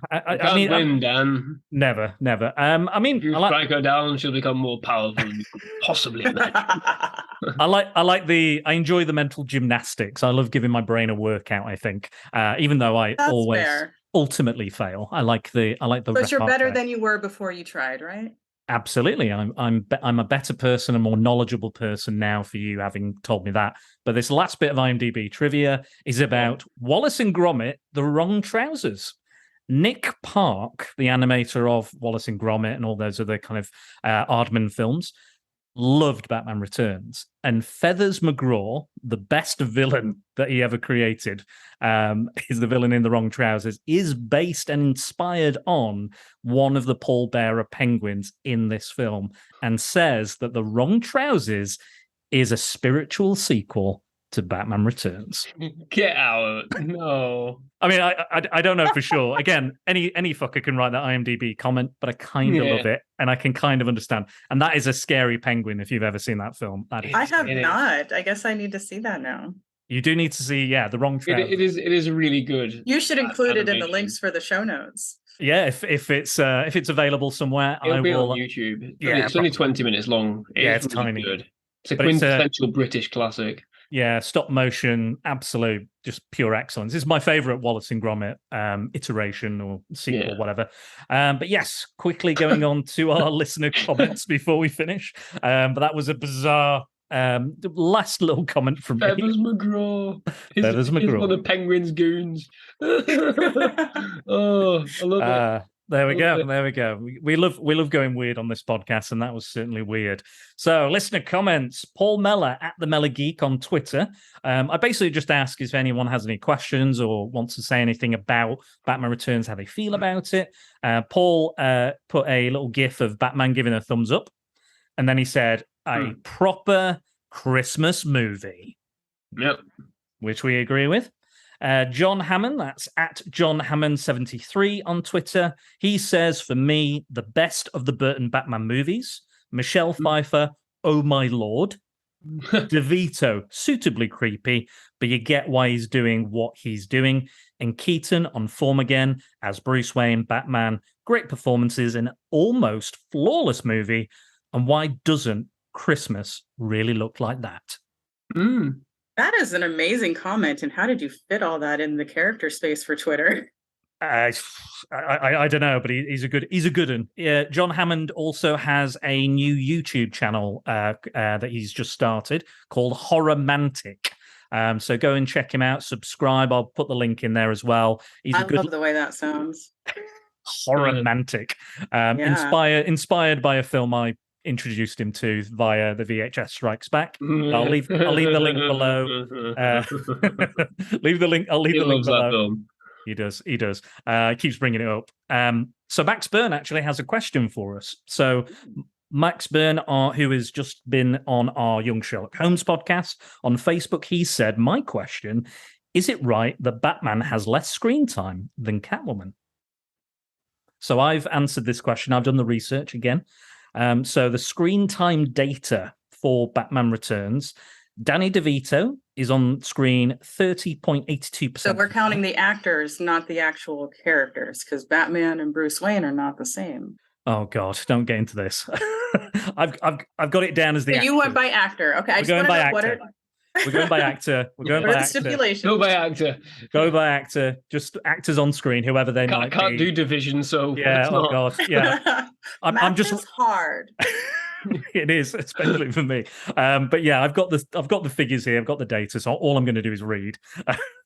I mean, win, Dan. Never. I mean, if you strike her down, she'll become more powerful than you could possibly imagine. I enjoy the mental gymnastics. I love giving my brain a workout. I think, even though I always ultimately fail, I like the. But you're better than you were before you tried, right? Absolutely. I'm a better person, a more knowledgeable person now for you having told me that. But this last bit of IMDb trivia is about Wallace and Gromit, The Wrong Trousers. Nick Park, the animator of Wallace and Gromit and all those other kind of Aardman films, loved Batman Returns. And Feathers McGraw, the best villain that he ever created, is the villain in The Wrong Trousers, is based and inspired on one of the pallbearer penguins in this film, and says that The Wrong Trousers is a spiritual sequel to Batman Returns. Get out. No. I mean, I don't know for sure. Again, any fucker can write that IMDb comment, but I kind of love it, and I can kind of understand. And that is a scary penguin if you've ever seen that film. That is I have not. I guess I need to see that now. You do need to see, The Wrong Trousers. It is really good. You should include it in the links for the show notes. Yeah, if it's available somewhere, It'll be on YouTube. Yeah, it's only 20 minutes long. It's really tiny. Good. It's a quintessential British classic. Yeah, stop motion, absolute, just pure excellence. This is my favorite Wallace and Gromit iteration or sequel, whatever. But yes, quickly going on to our listener comments before we finish. But that was a bizarre last little comment from me. Feathers McGraw. Feathers McGraw. He's one of Penguin's goons. Oh, I love it. There we go. There we go. We love going weird on this podcast, and that was certainly weird. So, listener comments. Paul Meller at the Meller Geek on Twitter. I basically just ask if anyone has any questions or wants to say anything about Batman Returns, how they feel about it. Paul put a little GIF of Batman giving a thumbs up, and then he said, "A proper Christmas movie." Yep. Which we agree with. John Hammond, that's at John Hammond 73 on Twitter. He says, for me, the best of the Burton Batman movies. Michelle Pfeiffer, oh my lord. DeVito, suitably creepy, but you get why he's doing what he's doing. And Keaton on form again as Bruce Wayne, Batman. Great performances in an almost flawless movie. And why doesn't Christmas really look like that? That is an amazing comment. And how did you fit all that in the character space for Twitter? I don't know, but he's a good one. Yeah, John Hammond also has a new YouTube channel that he's just started called Horrormantic. So go and check him out. Subscribe. I'll put the link in there as well. I love the way that sounds. Horrormantic. Inspired by a film I introduced him to via the VHS Strikes Back. I'll leave the link below. Leave the link. I'll leave the link below. He does. He keeps bringing it up. So Max Byrne actually has a question for us. So Max Byrne, who has just been on our Young Sherlock Holmes podcast on Facebook, he said, "My question: is it right that Batman has less screen time than Catwoman?" So I've answered this question. I've done the research again. So the screen time data for Batman Returns, Danny DeVito is on screen 30.82%. So we're counting the actors, not the actual characters, because Batman and Bruce Wayne are not the same. Oh God, don't get into this. I've got it down as the. So you went by actor, okay? We're going by actor. We're going by actor. We're going by actor. Stipulation. Go by actor. Go by actor. Just actors on screen, whoever they might be. Can't do division, so yeah. Oh God, yeah. I'm just is hard. It is, especially for me. But yeah, I've got the figures here. I've got the data. So all I'm going to do is read.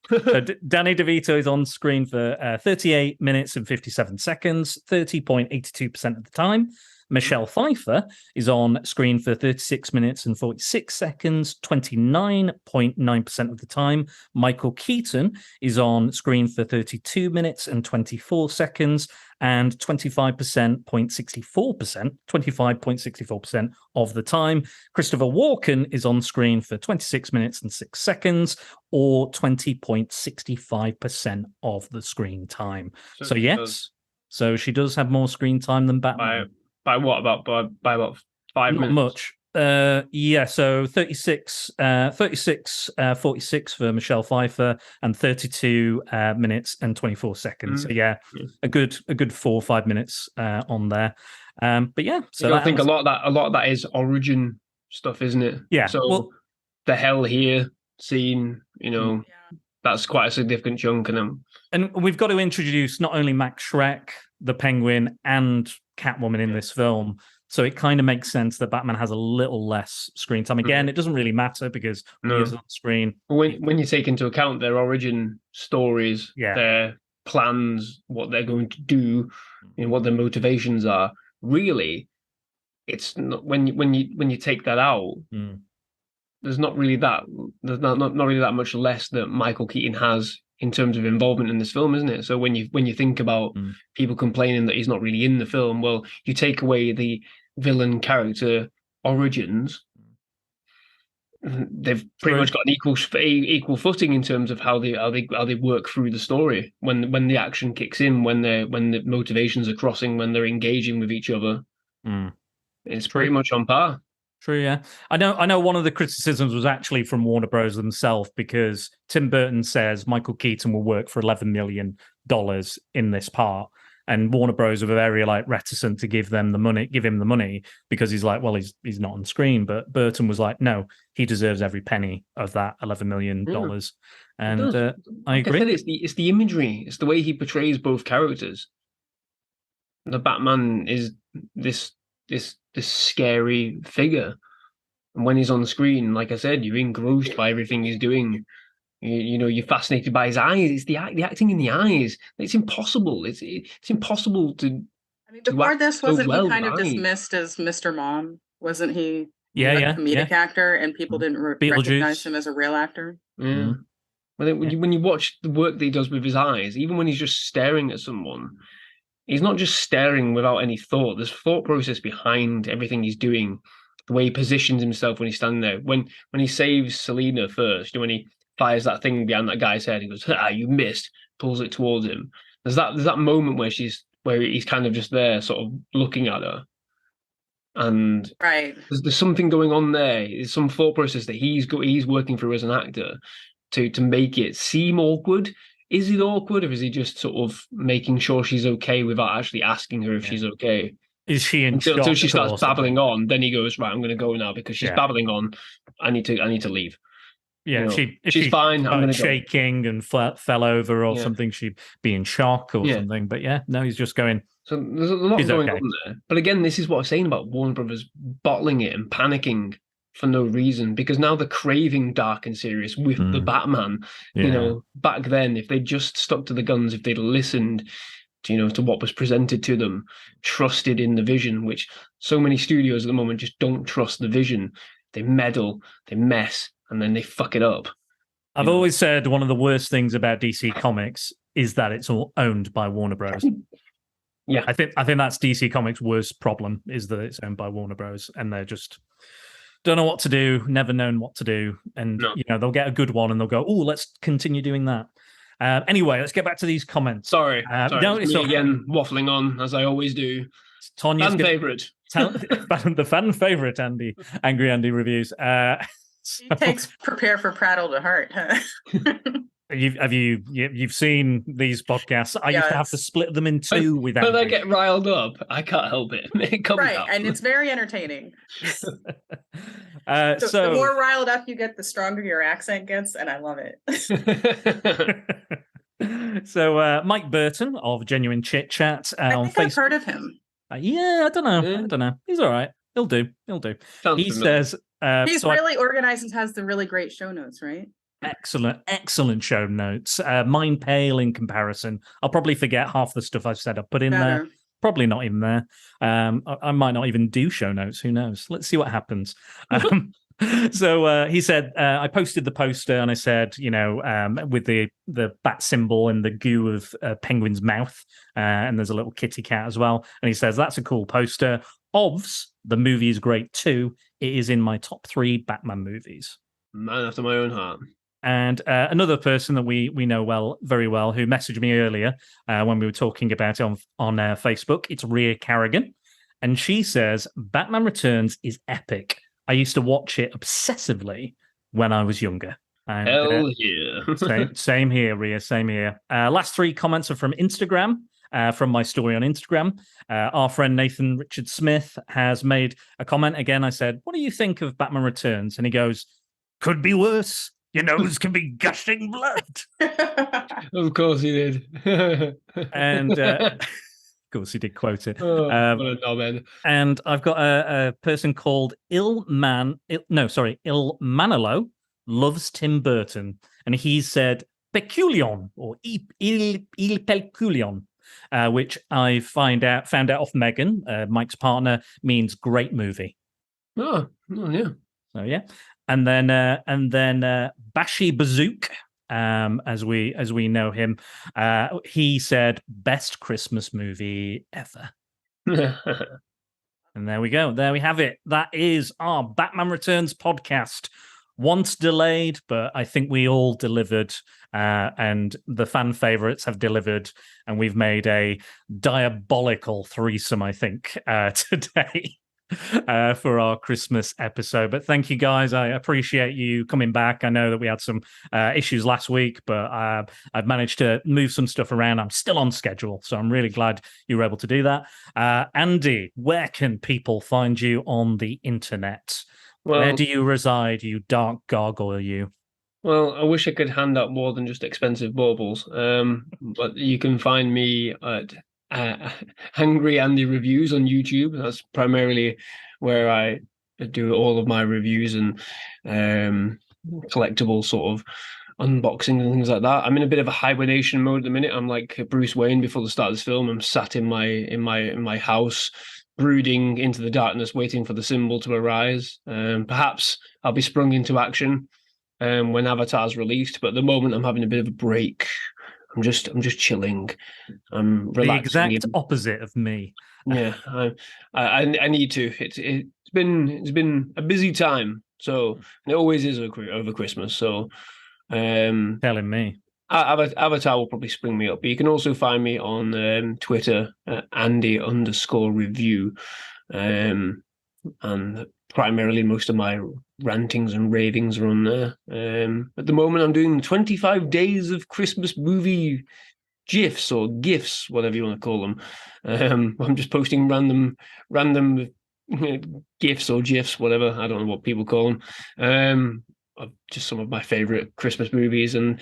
So Danny DeVito is on screen for 38 minutes and 57 seconds, 30.82% of the time. Michelle Pfeiffer is on screen for 36 minutes and 46 seconds, 29.9% of the time. Michael Keaton is on screen for 32 minutes and 24 seconds and 25.64% of the time. Christopher Walken is on screen for 26 minutes and 6 seconds, or 20.65% of the screen time. So yes, so she does have more screen time than Batman. By what? About 5 minutes? Not much. So 36, 46 for Michelle Pfeiffer, and 32 minutes and 24 seconds. So yeah, a good 4 or 5 minutes on there. But yeah, so I think a lot of that is origin stuff, isn't it? Yeah. So the Hell Here scene, that's quite a significant chunk of them. And we've got to introduce not only Max Schreck, the Penguin, and Catwoman in this film. So it kind of makes sense that Batman has a little less screen time. Again, it doesn't really matter because when he is on screen. When you take into account their origin stories, Yeah. their plans, what they're going to do, and what their motivations are, really, it's not when you take that out. There's not really that much less that Michael Keaton has in terms of involvement in this film, isn't it? So when you think about people complaining that he's not really in the film, well, you take away the villain character origins, they've pretty much got an equal footing in terms of how they work through the story when the action kicks in, when the motivations are crossing, when they're engaging with each other. It's pretty much on par. True, yeah. I know one of the criticisms was actually from Warner Bros. Themselves, because Tim Burton says Michael Keaton will work for $11 million in this part. And Warner Bros. Are very reticent to give him the money because he's like, well, he's not on screen. But Burton was like, no, he deserves every penny of that $11 million. And I agree. Like I said, it's the imagery, it's the way he portrays both characters. The Batman is this scary figure, and when he's on screen, like I said, you're engrossed by everything he's doing. You're fascinated by his eyes. It's the acting in the eyes. It's impossible. It's impossible to. I mean, before this, wasn't he kind of dismissed as Mr. Mom? Wasn't he? A comedic actor, and people didn't recognize him as a real actor. Yeah. But then when you watch the work that he does with his eyes, even when he's just staring at someone, he's not just staring without any thought. There's thought process behind everything he's doing. The way he positions himself when he's standing there. When he saves Selina first, when he fires that thing behind that guy's head, he goes, you missed, pulls it towards him. There's that moment where he's kind of just there, sort of looking at her. And there's something going on there. There's some thought process that he's working through as an actor to make it seem awkward. Is it awkward, or is he just sort of making sure she's okay without actually asking her if she's okay? Is she in until she starts babbling on? Then he goes, right, I'm going to go now because she's babbling on. I need to leave. Yeah, if she's fine. I'm going to shaking and fell over or something. She'd be in shock or something. But no, he's just going. So there's a lot going on there. But again, this is what I'm saying about Warner Brothers bottling it and panicking for no reason, because now they're craving dark and serious with the Batman. Back then, if they just stuck to the guns, if they'd listened to what was presented to them, trusted in the vision, which so many studios at the moment just don't trust the vision. They meddle, they mess, and then they fuck it up. I've always said one of the worst things about DC Comics is that it's all owned by Warner Bros. Yeah, I think that's DC Comics' worst problem, is that it's owned by Warner Bros. And they're just don't know what to do, never known what to do, and they'll get a good one and they'll go, "Oh, let's continue doing that." Anyway, let's get back to these comments. Sorry. No, it's me again waffling on as I always do. Tonya's fan favorite, the fan favorite, Angry Andy reviews. He takes prepare for Prattle to heart. Huh? You've seen these podcasts? I used to have to split them in two with Andy. When I get riled up, I can't help it. It comes out. And it's very entertaining. So so the more riled up you get, the stronger your accent gets, and I love it. So Mike Burton of Genuine Chit Chat on Facebook. I've heard of him. I don't know. He's all right. He'll do. He says he's really organized and has the really great show notes, right? Excellent show notes. Mine pale in comparison. I'll probably forget half the stuff I've said I've put in there. Probably not in there. I might not even do show notes. Who knows? Let's see what happens. So he said, I posted the poster and I said, with the bat symbol and the goo of Penguin's mouth, and there's a little kitty cat as well. And he says, that's a cool poster. Ovs, the movie is great too. It is in my top 3 Batman movies. Man after my own heart. And another person that we know very well, who messaged me earlier when we were talking about it on Facebook, it's Rhea Carrigan. And she says, Batman Returns is epic. I used to watch it obsessively when I was younger. And, hell yeah. Same here, Rhea, same here. Last 3 comments are from Instagram, from my story on Instagram. Our friend Nathan Richard Smith has made a comment. Again, I said, what do you think of Batman Returns? And he goes, could be worse. Your nose can be gushing blood. Of course he did. And course, he did quote it. What a knobhead. And I've got a person called Il Manolo loves Tim Burton, and he said peculion or il peculion, which I found out off Megan, Mike's partner, means great movie. Oh yeah. So yeah, and then Bashi Bazook, as we know him, he said best Christmas movie ever. And there we go. There we have it. That is our Batman Returns podcast. Once delayed, but I think we all delivered, and the fan favorites have delivered, and we've made a diabolical threesome, I think, today. For our Christmas episode. But thank you guys. I appreciate you coming back. I know that we had some issues last week, but I've managed to move some stuff around. I'm still on schedule, so I'm really glad you were able to do that. Andy, where can people find you on the internet? Well, where do you reside, you dark gargoyle, you? Well, I wish I could hand out more than just expensive baubles, but you can find me at Angry Andy Reviews on YouTube. That's primarily where I do all of my reviews and collectible sort of unboxing and things like that. I'm in a bit of a hibernation mode at the minute. I'm like Bruce Wayne before the start of this film. I'm sat in my house, brooding into the darkness, waiting for the symbol to arise. Perhaps I'll be sprung into action when Avatar's released, but at the moment I'm having a bit of a break. I'm just chilling. I'm relaxing. The exact opposite of me. Yeah, I need to. It's been a busy time. So, and it always is over Christmas. So, telling me. Avatar will probably spring me up. But you can also find me on Twitter, Andy_review, and primarily most of my rantings and ravings are on there. At the moment, I'm doing 25 days of Christmas movie GIFs or GIFs, whatever you want to call them. I'm just posting random GIFs or GIFs, whatever. I don't know what people call them. Of just some of my favorite Christmas movies and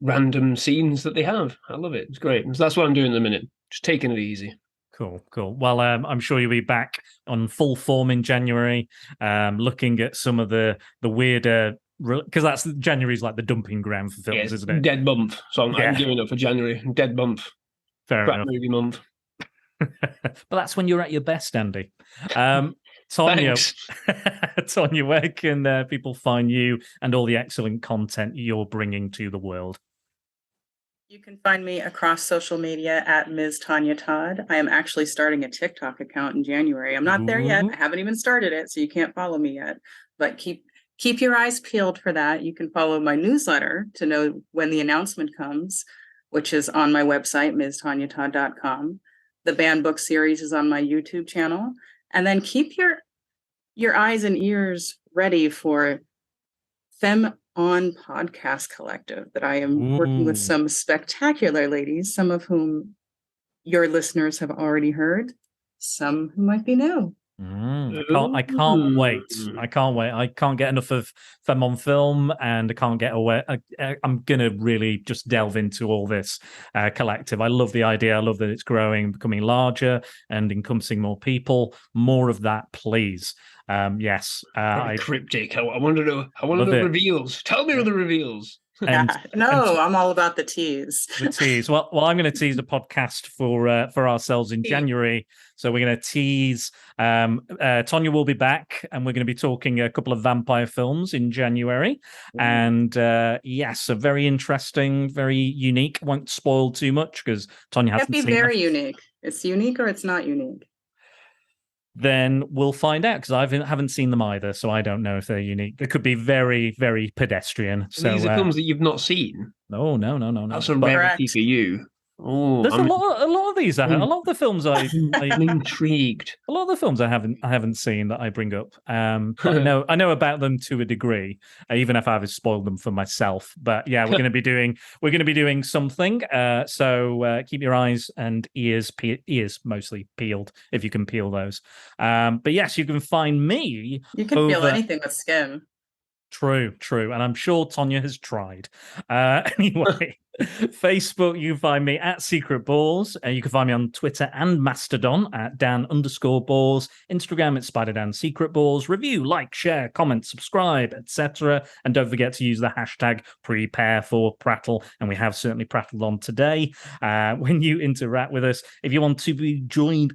random scenes that they have. I love it. It's great. So that's what I'm doing at the minute. Just taking it easy. Cool. Well, I'm sure you'll be back on full form in January, looking at some of the weirder, because that's January's like the dumping ground for films, isn't it? Dead month. So I'm giving up for January. Dead month. Fair enough. Movie month. But that's when you're at your best, Andy. Tonya, where can people find you and all the excellent content you're bringing to the world? You can find me across social media at Ms. Tonya Todd. I am actually starting a TikTok account in January. I'm not there yet. I haven't even started it, so you can't follow me yet. But keep your eyes peeled for that. You can follow my newsletter to know when the announcement comes, which is on my website, mstonyatodd.com. The banned book series is on my YouTube channel. And then keep your eyes and ears ready for Femme on Podcast Collective that I am working with some spectacular ladies, some of whom your listeners have already heard, some who might be new. I can't wait. I can't get enough of Femme on Film, and I can't get away. I'm gonna really just delve into all this collective. I love the idea. I love that it's growing, becoming larger, and encompassing more people. More of that, please. Yes. Cryptic. I want to know the reveals. Tell me the reveals. I'm all about the tease. The tease. Well, I'm going to tease a podcast for ourselves in January. So we're going to tease. Tonya will be back, and we're going to be talking a couple of vampire films in January. And yes, a very interesting, very unique. Won't spoil too much because Tonya hasn't seen. It'll be very unique. It's unique or it's not unique. Then we'll find out because I haven't seen them either, so I don't know if they're unique. They could be very, very pedestrian. So these are films that you've not seen. No. That's a rarity for you. Oh, there's a lot of these. A lot of the films I'm intrigued. A lot of the films I haven't seen that I bring up. But I know about them to a degree, even if I've spoiled them for myself. But yeah, we're going to be doing something. So keep your eyes and ears mostly peeled if you can peel those. But yes, you can find me. You can peel anything with skin. True, and I'm sure Tonya has tried. Anyway. Facebook, you can find me at Secret Balls. You can find me on Twitter and Mastodon at Dan_Balls. Instagram, it's SpiderDan Secret Balls. Review, like, share, comment, subscribe, etc. And don't forget to use the hashtag prepare for Prattle. And we have certainly prattled on today. When you interact with us, if you want to be joined,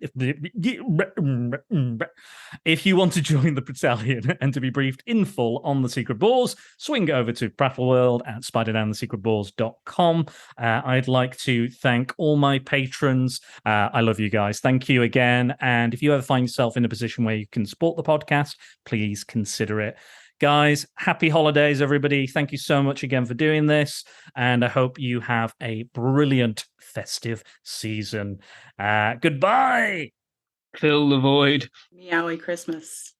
if you want to join the Prattalion and to be briefed in full on the Secret Balls, swing over to Prattle World at spiderdanthesecretballs.com. I'd like to thank all my patrons. I love you guys. Thank you again. And if you ever find yourself in a position where you can support the podcast, please consider it. Guys, happy holidays, everybody. Thank you so much again for doing this. And I hope you have a brilliant festive season. Goodbye. Fill the void. Meowy Christmas.